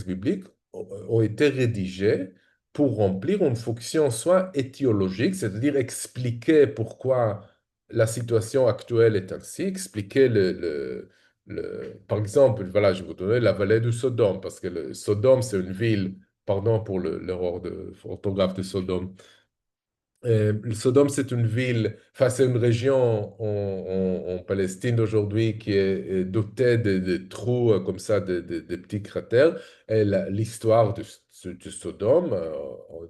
bibliques ont été rédigés pour remplir une fonction soit étiologique, c'est-à-dire expliquer pourquoi la situation actuelle est ainsi, expliquer par exemple, voilà, je vais vous donner la vallée de Sodome, parce que Sodome, c'est une ville, pardon pour l'erreur de orthographe de Sodome. Sodome, c'est une ville, enfin, c'est une région en Palestine d'aujourd'hui qui est dotée de trous comme ça, de petits cratères. Et l'histoire de Sodome,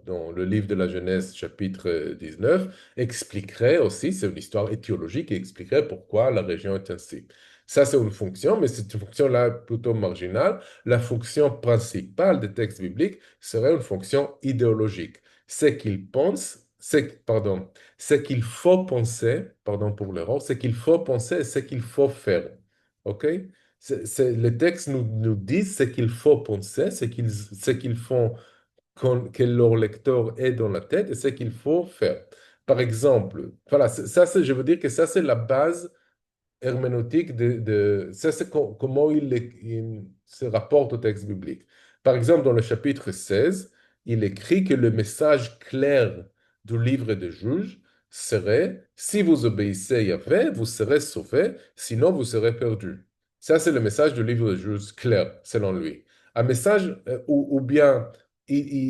dans le livre de la Genèse, chapitre 19, expliquerait aussi, c'est une histoire étiologique qui expliquerait pourquoi la région est ainsi. Ça, c'est une fonction, mais c'est une fonction-là plutôt marginale. La fonction principale des textes bibliques serait une fonction idéologique. C'est qu'ils pensent, pardon, c'est qu'il faut penser, pardon pour l'erreur, c'est qu'il faut penser et c'est qu'il faut faire. OK? Les textes nous disent ce qu'il faut penser, ce qu'ils font que leur lecteur ait dans la tête et ce qu'il faut faire. Par exemple, voilà, je veux dire que ça, c'est la base herméneutique ça, c'est comment il se rapporte au texte biblique. Par exemple, dans le chapitre 16, il écrit que le message clair du livre des juges serait, si vous obéissez à Yahvé, vous serez sauvés, sinon vous serez perdus. Ça, c'est le message du livre des juges clair, selon lui. Un message, ou bien,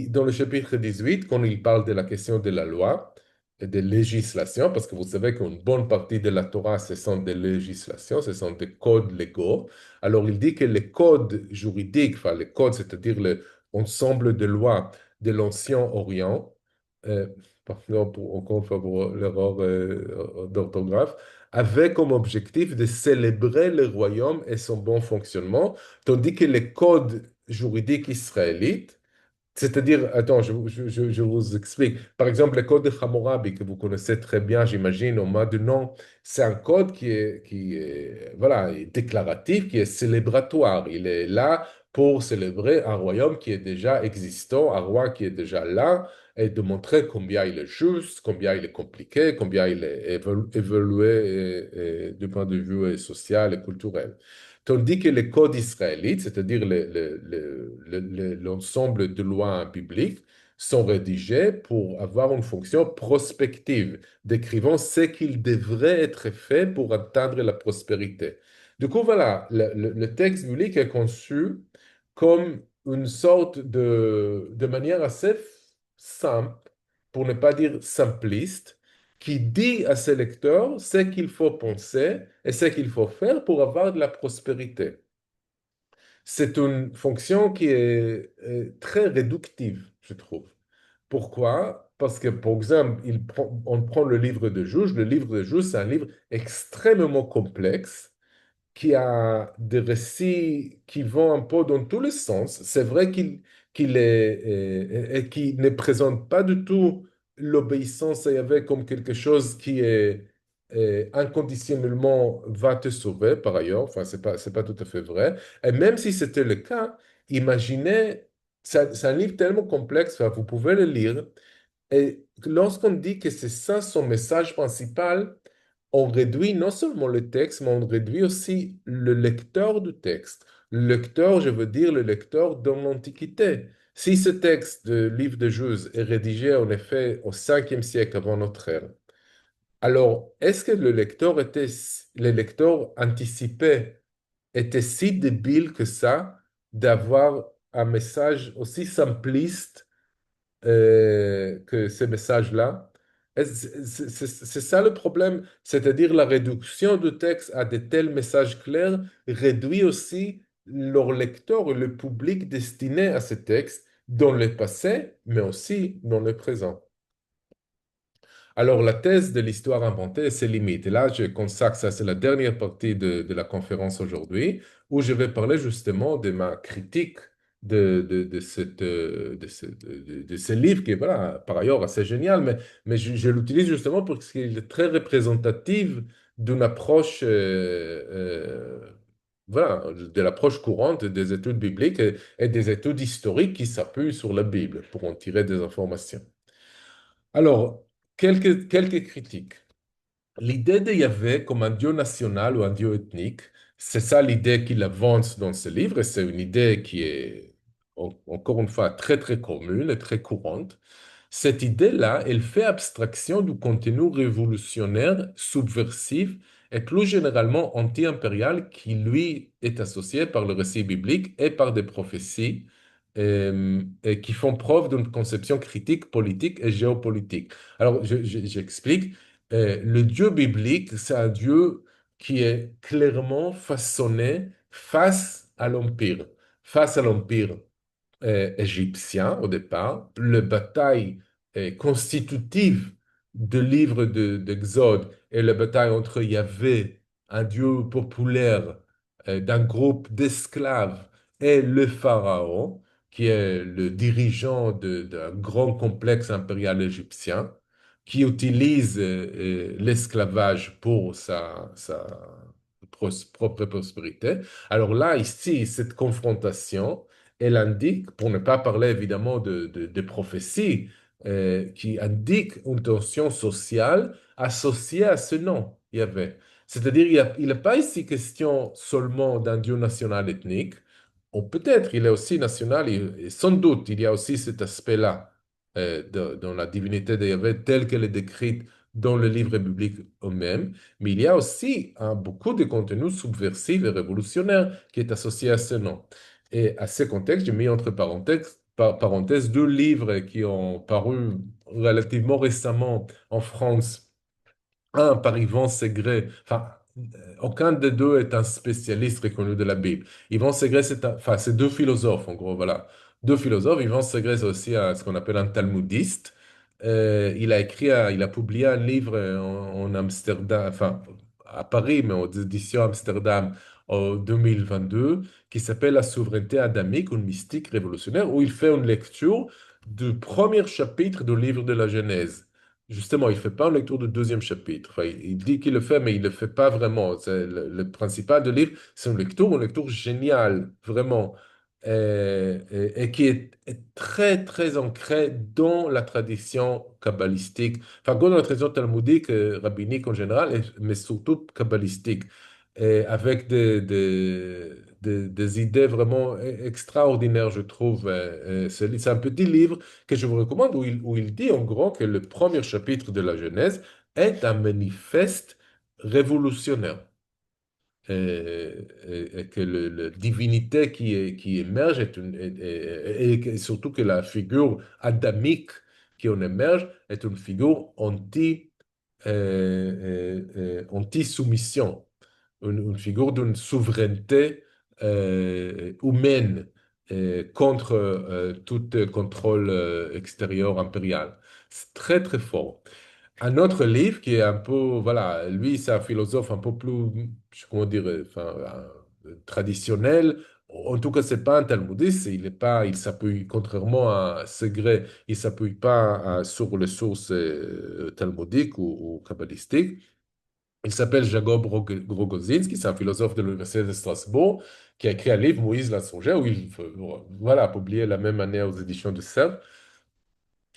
dans le chapitre 18, quand il parle de la question de la loi, et des législations, parce que vous savez qu'une bonne partie de la Torah, ce sont des législations, ce sont des codes légaux. Alors, il dit que les codes juridiques, enfin les codes, c'est-à-dire l'ensemble de lois de l'Ancien Orient, euh, pardon encore une fois pour l'erreur d'orthographe, avaient comme objectif de célébrer le royaume et son bon fonctionnement, tandis que les codes juridiques israélites, c'est-à-dire, attends, je vous explique. Par exemple, le code de Hammurabi, que vous connaissez très bien, j'imagine, au maintenant, c'est un code qui est, voilà, déclaratif, qui est célébratoire. Il est là pour célébrer un royaume qui est déjà existant, un roi qui est déjà là, et de montrer combien il est juste, combien il est compliqué, combien il est évolué du point de vue social et culturel. Tandis que les codes israélites, c'est-à-dire l'ensemble de lois bibliques, sont rédigés pour avoir une fonction prospective, décrivant ce qu'il devrait être fait pour atteindre la prospérité. Du coup, voilà, le texte biblique est conçu comme une sorte de manière assez simple, pour ne pas dire simpliste, qui dit à ses lecteurs ce qu'il faut penser et ce qu'il faut faire pour avoir de la prospérité. C'est une fonction qui est très réductive, je trouve. Pourquoi? Parce que, par exemple, on prend le livre de Juge. Le livre de Juge, c'est un livre extrêmement complexe qui a des récits qui vont un peu dans tous les sens. C'est vrai qu'il est, et qui ne présente pas du tout l'obéissance à Yahvé comme quelque chose qui est inconditionnellement va te sauver par ailleurs. Enfin, c'est pas tout à fait vrai. Et même si c'était le cas, imaginez, c'est un livre tellement complexe, enfin, vous pouvez le lire. Et lorsqu'on dit que c'est ça son message principal, on réduit non seulement le texte, mais on réduit aussi le lecteur du texte. Le lecteur, je veux dire le lecteur dans l'Antiquité. Si ce texte de livre de Juge est rédigé en effet au 5e siècle avant notre ère, alors est-ce que le lecteur anticipé était si débile que ça d'avoir un message aussi simpliste que ces messages-là? C'est ça le problème, c'est-à-dire la réduction du texte à de tels messages clairs réduit aussi leur lecteur, le public destiné à ce texte dans le passé, mais aussi dans le présent. Alors, la thèse de l'histoire inventée, ses limites. Et là, je consacre ça, c'est la dernière partie de la conférence aujourd'hui, où je vais parler justement de ma critique de ce livre qui est, voilà, par ailleurs assez génial, mais je l'utilise justement parce qu'il est très représentatif d'une approche, voilà, de l'approche courante des études bibliques et des études historiques qui s'appuient sur la Bible pour en tirer des informations. Alors, quelques critiques. L'idée de Yahvé comme un dieu national ou un dieu ethnique, c'est ça l'idée qu'il avance dans ce livre, et c'est une idée qui est, encore une fois, très, très commune et très courante. Cette idée-là, elle fait abstraction du contenu révolutionnaire, subversif et plus généralement anti-impérial qui, lui, est associé par le récit biblique et par des prophéties et qui font preuve d'une conception critique, politique et géopolitique. Alors, j'explique. Le Dieu biblique, c'est un Dieu qui est clairement façonné face à l'empire égyptien au départ, la bataille constitutive du livre d'Exode et la bataille entre Yahvé, un dieu populaire d'un groupe d'esclaves, et le pharaon, qui est le dirigeant d'un grand complexe impérial égyptien, qui utilise l'esclavage pour sa propre prospérité. Alors là, ici, cette confrontation, elle indique, pour ne pas parler évidemment de prophéties, qui indiquent une tension sociale associée à ce nom, Yahvé. C'est-à-dire, il n'est pas ici question seulement d'un Dieu national ethnique, ou peut-être il est aussi national, et sans doute il y a aussi cet aspect-là dans la divinité de Yahvé telle qu'elle est décrite dans le livre biblique eux-mêmes, mais il y a aussi beaucoup de contenu subversif et révolutionnaire qui est associé à ce nom. Et à ce contexte, j'ai mis entre parenthèses deux livres qui ont paru relativement récemment en France. Un par Yvon Segré, enfin, aucun des deux est un spécialiste reconnu de la Bible. Yvon Segré, enfin, c'est deux philosophes, en gros, voilà. Deux philosophes. Yvon Segré, c'est aussi ce qu'on appelle un talmudiste. Il a publié un livre en Amsterdam, enfin, à Paris, mais aux éditions Amsterdam en 2022, qui s'appelle La souveraineté adamique, une mystique révolutionnaire, où il fait une lecture du premier chapitre du livre de la Genèse. Justement, il ne fait pas une lecture du deuxième chapitre. Enfin, il dit qu'il le fait, mais il ne le fait pas vraiment. C'est le principal du livre, c'est une lecture géniale, vraiment, et qui est très, très ancrée dans la tradition kabbalistique, enfin, dans la tradition talmudique, rabbinique en général, mais surtout kabbalistique, et avec des idées vraiment extraordinaires, je trouve. C'est un petit livre que je vous recommande où il dit en gros que le premier chapitre de la Genèse est un manifeste révolutionnaire. Et que la divinité qui émerge et surtout que la figure adamique qui en émerge est une figure anti-soumission, une figure d'une souveraineté humaine contre tout contrôle extérieur impérial. C'est très, très fort. Un autre livre qui est un peu, voilà, lui, c'est un philosophe un peu plus, comment dire, enfin, traditionnel. En tout cas, c'est pas un talmudiste. Il est pas, il s'appuie, contrairement à Segré, il s'appuie pas sur les sources talmudiques ou kabbalistiques. Il s'appelle Jacob Rogozinski, c'est un philosophe de l'Université de Strasbourg, qui a écrit un livre, Moïse l'insurgé, où il, voilà, a publié la même année aux éditions de Sèvres,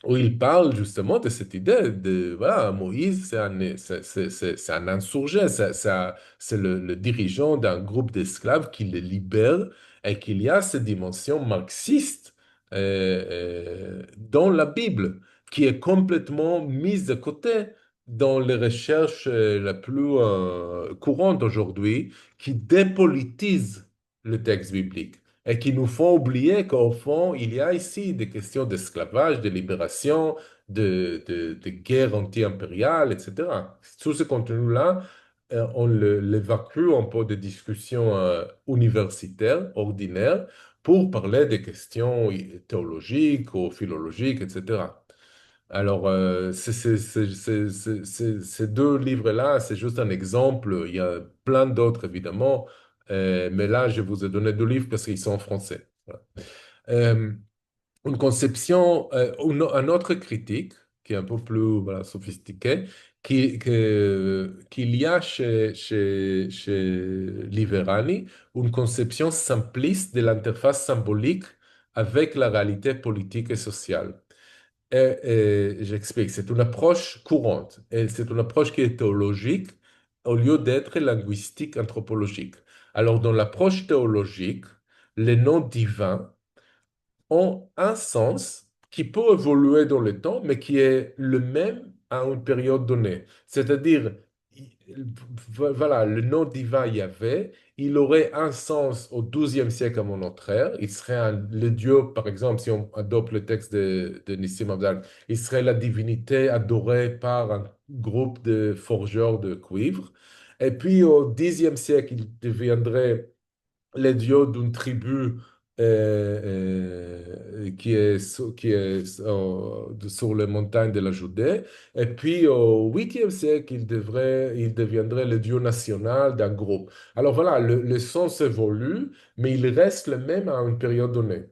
où il parle justement de cette idée de, voilà, Moïse, c'est un insurgé, c'est le dirigeant d'un groupe d'esclaves qui les libère et qu'il y a cette dimension marxiste dans la Bible, qui est complètement mise de côté dans les recherches les plus courantes aujourd'hui, qui dépolitisent le texte biblique et qui nous font oublier qu'au fond, il y a ici des questions d'esclavage, de libération, de guerre anti-impériale, etc. Tout ce contenu-là, on l'évacue un peu de discussions universitaires, ordinaires, pour parler des questions théologiques ou philologiques, etc. Alors, ces deux livres-là, c'est juste un exemple. Il y a plein d'autres, évidemment. Mais là, je vous ai donné deux livres parce qu'ils sont en français. Voilà. Euh, une conception, un autre critique, qui est un peu plus voilà, sophistiqué, qu'il y a chez Liverani une conception simpliste de l'interface symbolique avec la réalité politique et sociale. Et j'explique, c'est une approche courante, et c'est une approche qui est théologique au lieu d'être linguistique anthropologique. Alors, dans l'approche théologique, les noms divins ont un sens qui peut évoluer dans le temps, mais qui est le même à une période donnée. C'est-à-dire, voilà, le nom divin Yahvé, il aurait un sens au XIIe siècle avant notre ère. Il serait le Dieu, par exemple, si on adopte le texte de Nissim Abdal, il serait la divinité adorée par un groupe de forgeurs de cuivre. Et puis au Xe siècle, il deviendrait les dieux d'une tribu qui est sur les montagnes de la Judée. Et puis au 8e siècle, il deviendrait le dieu national d'un groupe. Alors voilà, le sens évolue, mais il reste le même à une période donnée.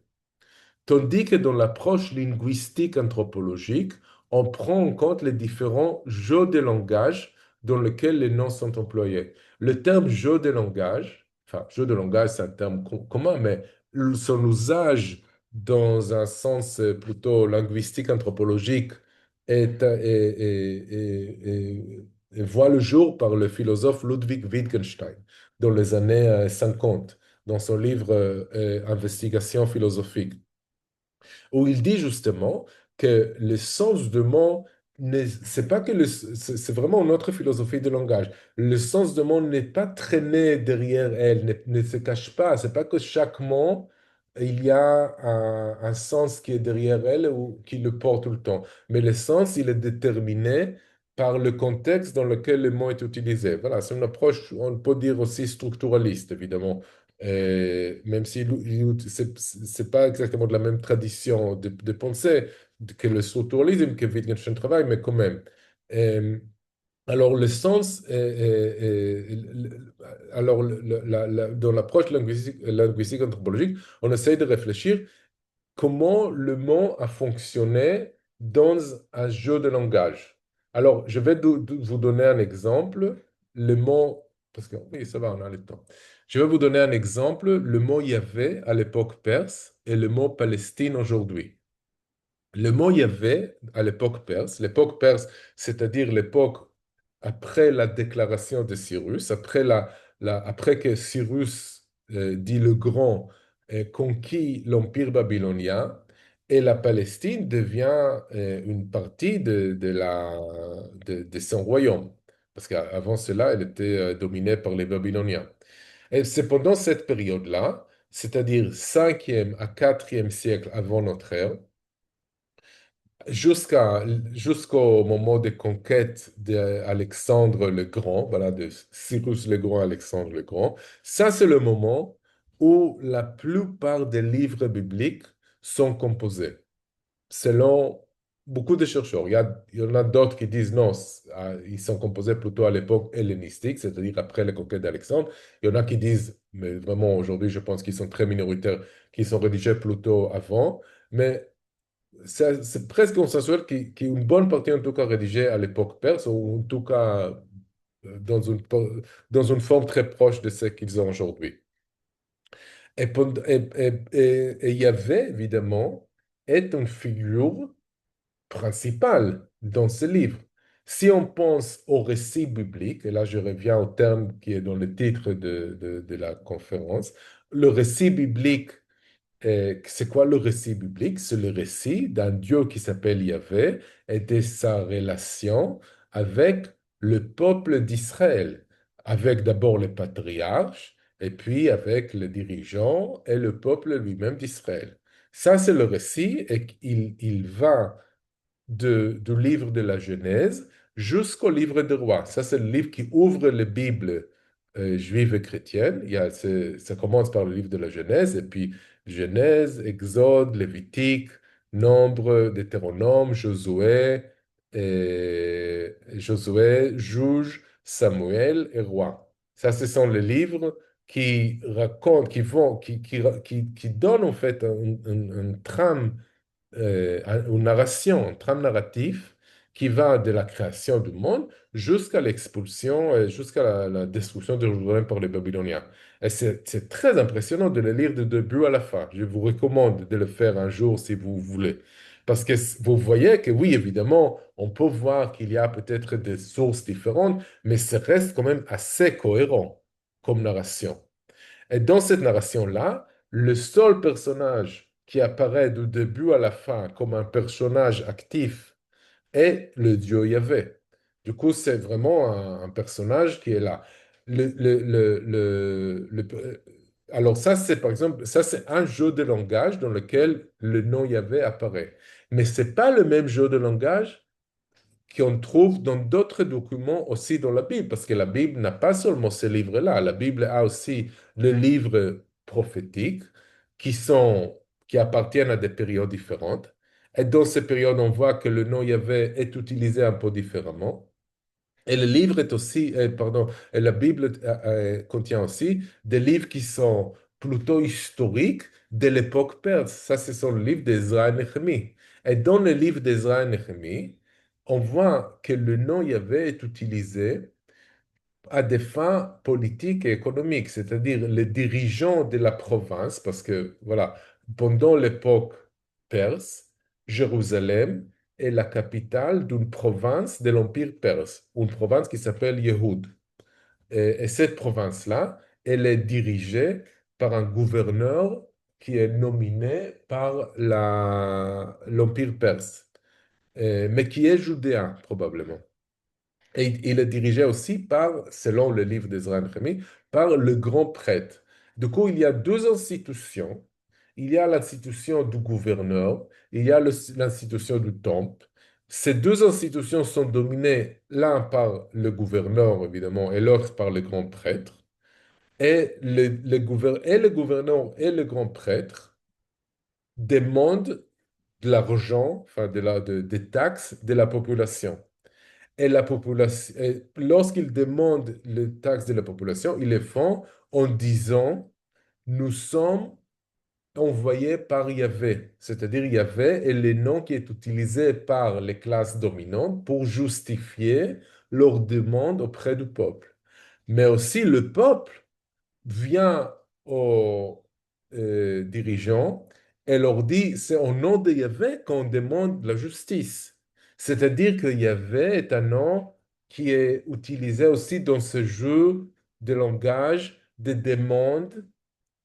Tandis que dans l'approche linguistique anthropologique, on prend en compte les différents jeux de langage dans lesquels les noms sont employés. Le terme jeu de langage, enfin, jeu de langage, c'est un terme commun, mais son usage dans un sens plutôt linguistique anthropologique voit le jour par le philosophe Ludwig Wittgenstein dans les années 50, dans son livre Investigation philosophique où il dit justement que le sens de mot, c'est pas que c'est vraiment une autre philosophie de langage. Le sens de mot n'est pas traîné derrière elle, ne se cache pas. C'est pas que chaque mot, il y a un sens qui est derrière elle ou qui le porte tout le temps. Mais le sens, il est déterminé par le contexte dans lequel le mot est utilisé. Voilà, c'est une approche, on peut dire aussi structuraliste, évidemment. Même si c'est pas exactement de la même tradition de pensée que le structuralisme que Wittgenstein travaille, mais quand même. Euh, alors, le sens, alors, dans l'approche linguistique anthropologique, on essaie de réfléchir comment le mot a fonctionné dans un jeu de langage. Alors, je vais vous donner un exemple. Le mot, parce que oui, ça va, on a le temps. Je vais vous donner un exemple. Le mot Yahvé à l'époque perse et le mot Palestine aujourd'hui. Le mot Yahvé à l'époque perse, c'est-à-dire l'époque après la déclaration de Cyrus, après que Cyrus, dit le Grand, conquit l'Empire babylonien, et la Palestine devient une partie de son royaume. Parce qu'avant cela, elle était dominée par les Babyloniens. Et c'est pendant cette période-là, c'est-à-dire 5e à 4e siècle avant notre ère, jusqu'à, jusqu'au moment des conquêtes d'Alexandre le Grand, voilà, de Cyrus le Grand, Alexandre le Grand, ça c'est le moment où la plupart des livres bibliques sont composés, selon beaucoup de chercheurs. Il y en a d'autres qui disent non, ils sont composés plutôt à l'époque hellénistique, c'est-à-dire après la conquête d'Alexandre. Il y en a qui disent, mais vraiment aujourd'hui je pense qu'ils sont très minoritaires, qu'ils sont rédigés plutôt avant. Mais c'est presque consensuel qu'une bonne partie, en tout cas, rédigée à l'époque perse, ou en tout cas dans une forme très proche de ce qu'ils ont aujourd'hui. Et Yahvé, évidemment, est une figure principale dans ce livre. Si on pense au récit biblique, et là je reviens au terme qui est dans le titre de la conférence, le récit biblique C'est quoi le récit biblique? C'est le récit d'un Dieu qui s'appelle Yahvé et de sa relation avec le peuple d'Israël, avec d'abord les patriarches et puis avec les dirigeants et le peuple lui-même d'Israël. Ça, c'est le récit et il va du livre de la Genèse jusqu'au livre des rois. Ça, c'est le livre qui ouvre les Bibles juives et chrétiennes. Ça commence par le livre de la Genèse, et puis Genèse, Exode, Lévitique, Nombre, Deutéronome, Josué, Juge, Samuel et Roi. Ça, ce sont les livres qui racontent, qui donnent en fait un trame une narration, un trame narratif qui va de la création du monde jusqu'à l'expulsion, jusqu'à la destruction de Jérusalem par les Babyloniens. Et c'est très impressionnant de le lire du début à la fin. Je vous recommande de le faire un jour si vous voulez. Parce que vous voyez que oui, évidemment, on peut voir qu'il y a peut-être des sources différentes, mais ça reste quand même assez cohérent comme narration. Et dans cette narration-là, le seul personnage qui apparaît du début à la fin comme un personnage actif est le dieu Yahvé. Du coup, c'est vraiment un personnage qui est là. Alors ça, c'est par exemple, ça c'est un jeu de langage dans lequel le nom Yahvé apparaît. Mais c'est pas le même jeu de langage qu'on trouve dans d'autres documents aussi dans la Bible, parce que la Bible n'a pas seulement ces livres-là, la Bible a aussi les livres prophétiques qui appartiennent à des périodes différentes. Et dans ces périodes, on voit que le nom Yahvé est utilisé un peu différemment. Et le livre est aussi, pardon, et la Bible contient aussi des livres qui sont plutôt historiques de l'époque perse. Ça, ce sont les livres d'Ezra et Néhémie. Et dans le livre d'Ezra et Néhémie, on voit que le nom Yahvé est utilisé à des fins politiques et économiques, c'est-à-dire les dirigeants de la province, parce que, voilà, pendant l'époque perse, Jérusalem est la capitale d'une province de l'Empire perse, une province qui s'appelle Yehud. Et cette province-là, elle est dirigée par un gouverneur qui est nominé par l'Empire perse, mais qui est judéen probablement. Et il est dirigé aussi par, selon le livre d'Ezra et Néhémie, par le grand prêtre. Du coup, il y a deux institutions. Il y a l'institution du gouverneur, il y a l'institution du temple. Ces deux institutions sont dominées l'un par le gouverneur, évidemment, et l'autre par le grand prêtre. Et le gouverneur et le grand prêtre demandent de l'argent, enfin des taxes de la population. Et la population, et lorsqu'ils demandent les taxes de la population, ils le font en disant, nous sommes envoyés par Yahvé. C'est-à-dire Yahvé est le nom qui est utilisé par les classes dominantes pour justifier leur demande auprès du peuple. Mais aussi le peuple vient aux dirigeants et leur dit, c'est au nom de Yahvé qu'on demande la justice. C'est-à-dire que Yahvé est un nom qui est utilisé aussi dans ce jeu de langage de demande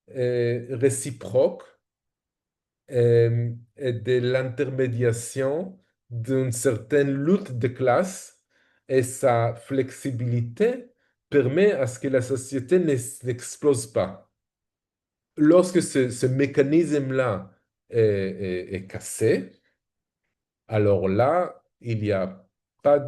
réciproque et de l'intermédiation d'une certaine lutte de classe et sa flexibilité permet à ce que la société n'explose pas. Lorsque ce mécanisme-là est cassé, alors là, il n'y a pas,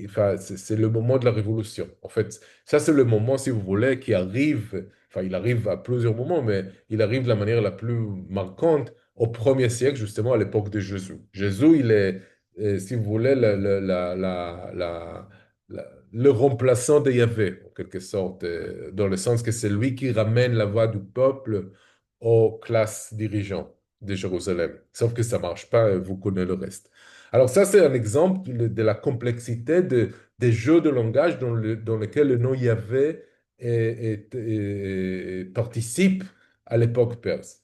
enfin, c'est le moment de la révolution. En fait, ça c'est le moment, si vous voulez, qui arrive, enfin, il arrive à plusieurs moments, mais il arrive de la manière la plus marquante au premier siècle, justement à l'époque de Jésus. Jésus, il est, si vous voulez, le remplaçant de Yahvé, en quelque sorte, dans le sens que c'est lui qui ramène la voix du peuple aux classes dirigeantes de Jérusalem. Sauf que ça marche pas, vous connaissez le reste. Alors ça, c'est un exemple de la complexité des jeux de langage dans lequel le nom Yahvé participe à l'époque perse.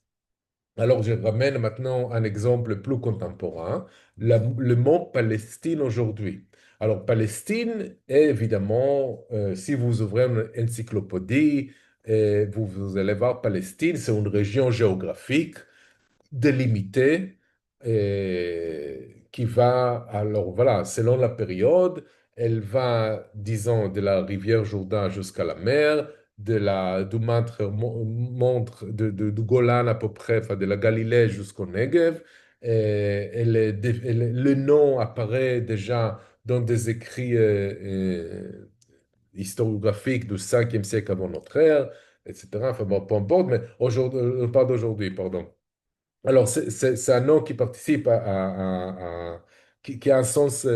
Alors, je ramène maintenant un exemple plus contemporain, le mot Palestine aujourd'hui. Alors, Palestine est évidemment, si vous ouvrez une encyclopédie, vous allez voir Palestine, c'est une région géographique délimitée qui va, alors voilà, selon la période, elle va, disons, de la rivière Jourdain jusqu'à la mer, du montre du Golan à peu près, enfin, de la Galilée jusqu'au Negev. Le nom apparaît déjà dans des écrits historiographiques du 5e siècle avant notre ère, etc. Enfin bon, peu importe, mais aujourd'hui, pas d'aujourd'hui, pardon. Alors, c'est un nom qui participe qui a un sens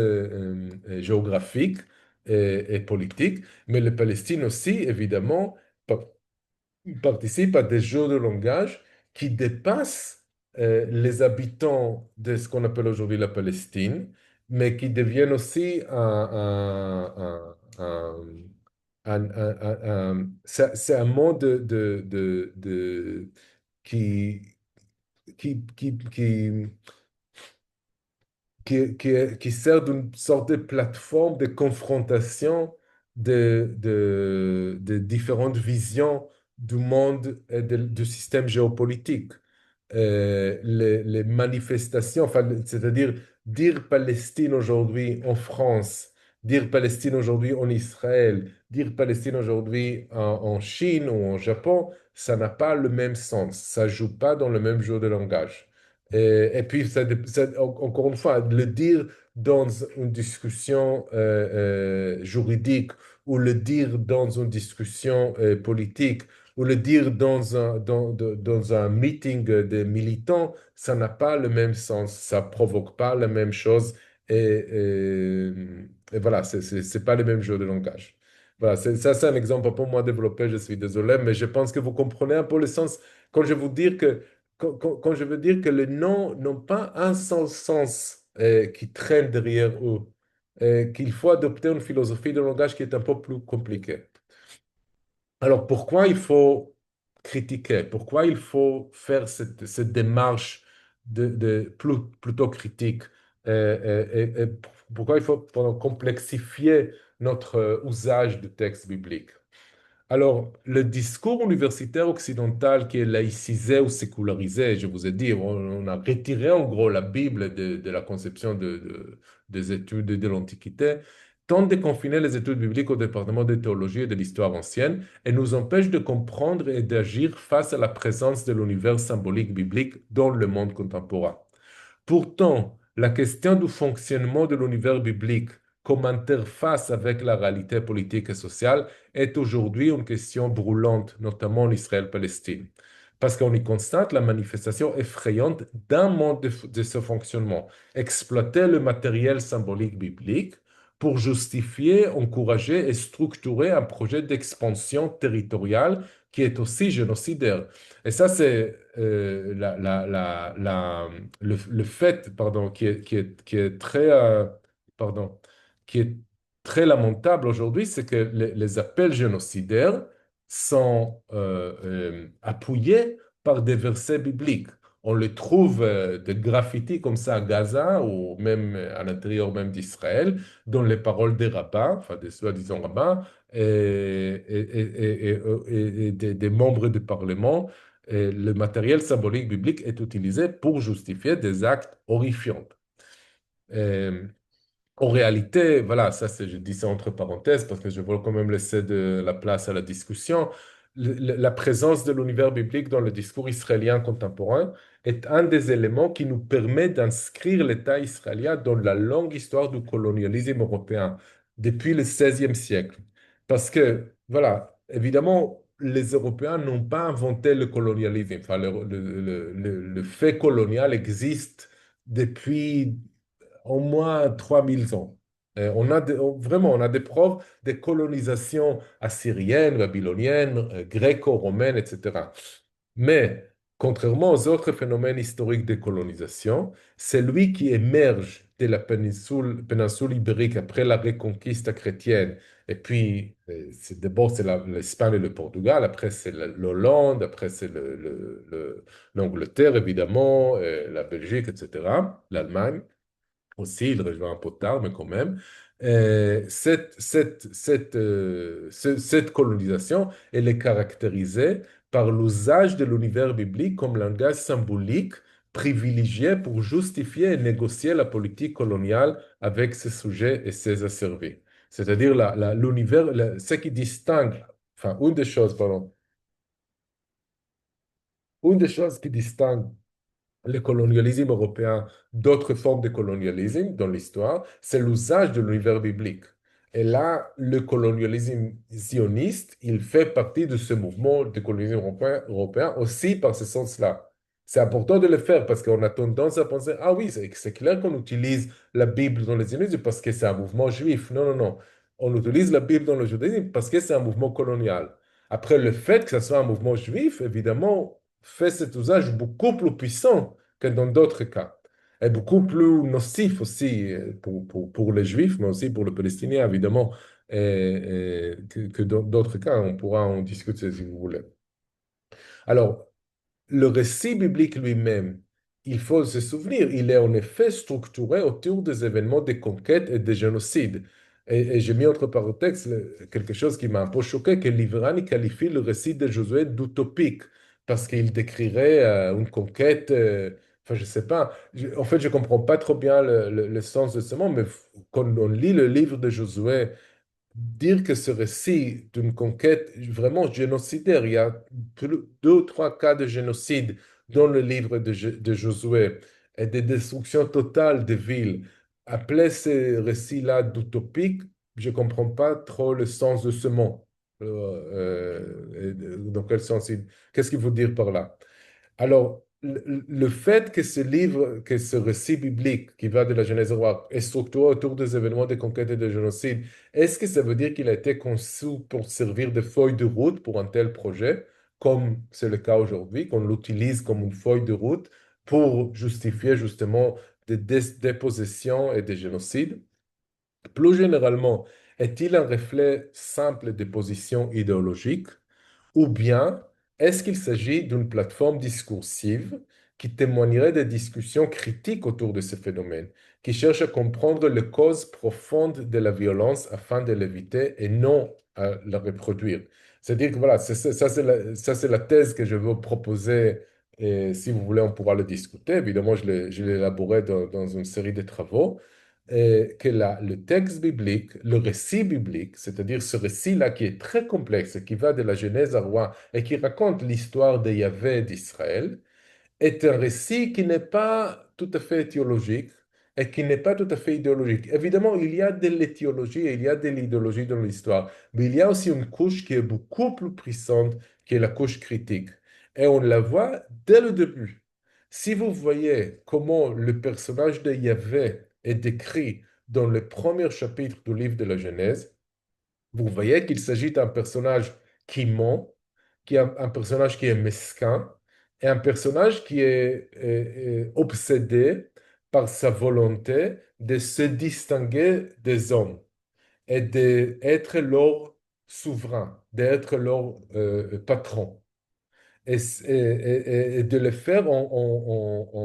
géographique et politique, mais le Palestine aussi, évidemment, participe à des jeux de langage qui dépassent les habitants de ce qu'on appelle aujourd'hui la Palestine, mais qui deviennent aussi c'est un monde qui, qui qui sert d'une sorte de plateforme de confrontation de différentes visions du monde et du système géopolitique. Les manifestations, enfin, c'est-à-dire dire Palestine aujourd'hui en France, dire Palestine aujourd'hui en Israël, dire Palestine aujourd'hui en Chine ou en Japon, ça n'a pas le même sens, ça joue pas dans le même jeu de langage. Puis, encore une fois, le dire dans une discussion juridique ou le dire dans une discussion politique ou le dire dans un meeting de militants, ça n'a pas le même sens, ça provoque pas la même chose et voilà, c'est pas le même jeu de langage. Voilà, ça c'est un exemple un peu moins développé, je suis désolé, mais je pense que vous comprenez un peu le sens quand je vous dis que quand je veux dire que les noms n'ont pas un seul sens qui traîne derrière eux, qu'il faut adopter une philosophie de langage qui est un peu plus compliquée. Alors, pourquoi il faut critiquer? Pourquoi il faut faire cette démarche plutôt critique? Et pourquoi il faut pardon, complexifier notre usage du texte biblique? Alors, le discours universitaire occidental qui est laïcisé ou sécularisé, je vous ai dit, on a retiré en gros la Bible de la conception des études de l'Antiquité, tente de confiner les études bibliques au département de théologie et de l'histoire ancienne et nous empêche de comprendre et d'agir face à la présence de l'univers symbolique biblique dans le monde contemporain. Pourtant, la question du fonctionnement de l'univers biblique comme interface avec la réalité politique et sociale est aujourd'hui une question brûlante, notamment en Israël-Palestine. Parce qu'on y constate la manifestation effrayante d'un mode de ce fonctionnement. Exploiter le matériel symbolique biblique pour justifier, encourager et structurer un projet d'expansion territoriale qui est aussi génocidaire. Et ça, c'est le fait, pardon, qui est très, pardon, qui est très lamentable aujourd'hui, c'est que les appels génocidaires sont appuyés par des versets bibliques. On les trouve des graffitis comme ça à Gaza ou même à l'intérieur même d'Israël, dans les paroles des rabbins, enfin des soi-disant rabbins, et des membres du Parlement. Et le matériel symbolique biblique est utilisé pour justifier des actes horrifiants. Euh, En réalité, voilà, je dis ça entre parenthèses parce que je veux quand même laisser de la place à la discussion. La présence de l'univers biblique dans le discours israélien contemporain est un des éléments qui nous permet d'inscrire l'État israélien dans la longue histoire du colonialisme européen depuis le XVIe siècle. Parce que, voilà, évidemment, les Européens n'ont pas inventé le colonialisme. Enfin, le fait colonial existe depuis au moins 3000 ans. Vraiment, on a des preuves de colonisation assyrienne, babylonienne, gréco-romaine, etc. Mais, contrairement aux autres phénomènes historiques de colonisation, celui qui émerge de la péninsule ibérique après la Reconquista chrétienne, et puis d'abord c'est l'Espagne et le Portugal, après c'est l'Hollande, après c'est l'Angleterre évidemment, la Belgique, etc., l'Allemagne aussi, il rejoint un peu tard, mais quand même. Cette colonisation, elle est caractérisée par l'usage de l'univers biblique comme langage symbolique privilégié pour justifier et négocier la politique coloniale avec ses sujets et ses asservis. C'est-à-dire l'univers, ce qui distingue, enfin, une des choses qui distingue le colonialisme européen d'autres formes de colonialisme dans l'histoire, c'est l'usage de l'univers biblique. Et là, le colonialisme sioniste, il fait partie de ce mouvement de colonialisme européen aussi par ce sens-là. C'est important de le faire parce qu'on a tendance à penser, ah oui, c'est clair qu'on utilise la Bible dans le sionisme parce que c'est un mouvement juif. Non, non, non. On utilise la Bible dans le judaïsme parce que c'est un mouvement colonial. Après, le fait que ce soit un mouvement juif, évidemment, fait cet usage beaucoup plus puissant que dans d'autres cas. Et beaucoup plus nocif aussi pour les Juifs, mais aussi pour les Palestiniens, évidemment, que dans d'autres cas. On pourra en discuter si vous voulez. Alors, le récit biblique lui-même, il faut se souvenir, il est en effet structuré autour des événements de conquête et de génocide. Et j'ai mis entre parenthèses quelque chose qui m'a un peu choqué, que Livrani qualifie le récit de Josué d'utopique, parce qu'il décrirait une conquête, enfin je sais pas, en fait je comprends pas trop bien le sens de ce mot, mais quand on lit le livre de Josué, dire que ce récit d'une conquête vraiment génocidaire, il y a deux ou trois cas de génocide dans le livre de Josué et de destruction totale des villes. Appeler ces récits-là d'utopique, je ne comprends pas trop le sens de ce mot. Dans quel sens qu'est-ce qu'il veut dire par là? Alors, le fait que ce livre, que ce récit biblique qui va de la Genèse au roi est structuré autour des événements de conquête et de génocide, est-ce que ça veut dire qu'il a été conçu pour servir de feuille de route pour un tel projet, comme c'est le cas aujourd'hui, qu'on l'utilise comme une feuille de route pour justifier justement des dépossessions et des génocides? Plus généralement, est-il un reflet simple des positions idéologiques? Ou bien, est-ce qu'il s'agit d'une plateforme discursive qui témoignerait des discussions critiques autour de ce phénomène, qui cherche à comprendre les causes profondes de la violence afin de l'éviter et non à la reproduire? C'est-à-dire que voilà, ça c'est la thèse que je veux proposer et si vous voulez, on pourra le discuter. Évidemment, je l'ai élaboré dans une série de travaux que le texte biblique, le récit biblique, c'est-à-dire ce récit-là qui est très complexe, qui va de la Genèse à Roi et qui raconte l'histoire de Yahvé d'Israël, est un récit qui n'est pas tout à fait théologique et qui n'est pas tout à fait idéologique. Évidemment, il y a de l'éthiologie et il y a de l'idéologie dans l'histoire, mais il y a aussi une couche qui est beaucoup plus puissante, qui est la couche critique. Et on la voit dès le début. Si vous voyez comment le personnage de Yahvé est décrit dans le premier chapitre du livre de la Genèse, vous voyez qu'il s'agit d'un personnage qui ment, qui est un personnage qui est mesquin, et un personnage qui est obsédé par sa volonté de se distinguer des hommes et d'être leur souverain, d'être leur patron. Et de le faire en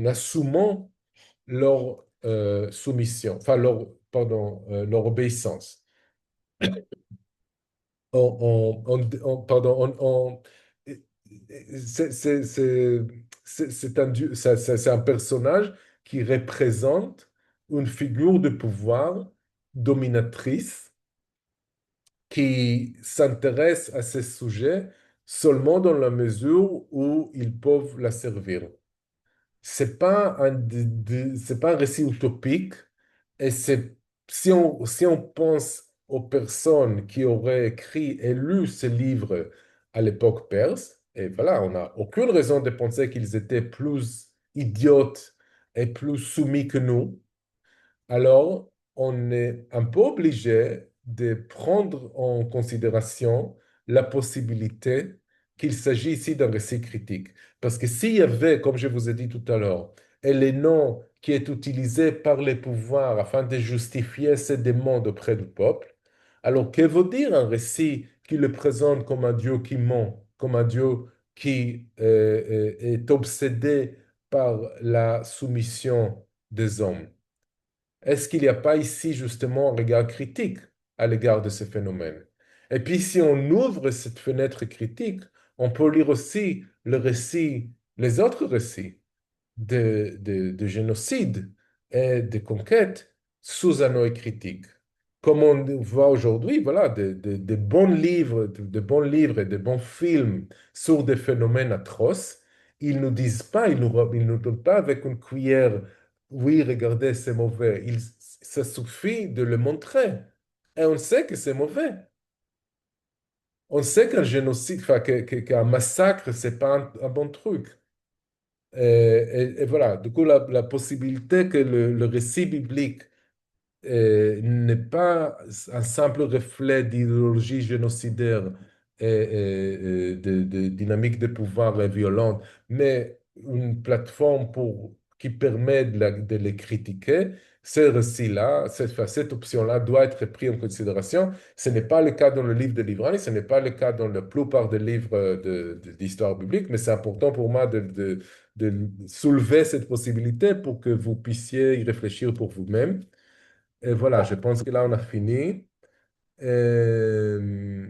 assumant leur soumission, enfin leur obéissance. Pardon, c'est c'est- c'est- c'est un, c'est un personnage qui représente une figure de pouvoir dominatrice qui s'intéresse à ces sujets seulement dans la mesure où ils peuvent la servir. C'est pas un récit utopique. Et si on pense aux personnes qui auraient écrit et lu ce livre à l'époque perse, et voilà, on n'a aucune raison de penser qu'ils étaient plus idiotes et plus soumis que nous, alors on est un peu obligé de prendre en considération la possibilité qu'il s'agit ici d'un récit critique. Parce que s'il y avait, comme je vous ai dit tout à l'heure, les noms qui est utilisé par les pouvoirs afin de justifier ces demandes auprès du peuple, alors que veut dire un récit qui le présente comme un Dieu qui ment, comme un Dieu qui est obsédé par la soumission des hommes? Est-ce qu'il n'y a pas ici justement un regard critique à l'égard de ce phénomène? Et puis si on ouvre cette fenêtre critique, on peut lire aussi le récit les autres récits de génocide et de conquête sous un œil critique. Comme on voit aujourd'hui, voilà, de bons livres, de bons livres et de bons films sur des phénomènes atroces, ils ne disent pas, ils nous donnent pas avec une cuillère, oui, regardez, c'est mauvais. Ça suffit de le montrer. Et on sait que c'est mauvais. On sait qu'un génocide, enfin, qu'un massacre, c'est pas un bon truc. Et voilà, du coup, la possibilité que le récit biblique n'est pas un simple reflet d'idéologie génocidaire et de dynamique de pouvoir violente, mais une plateforme qui permet de les critiquer. Ce récit-là, cette option-là doit être prise en considération. Ce n'est pas le cas dans le livre de l'Ivraie, ce n'est pas le cas dans la plupart des livres d'histoire biblique, mais c'est important pour moi de soulever cette possibilité pour que vous puissiez y réfléchir pour vous-même. Et voilà, je pense que là, on a fini.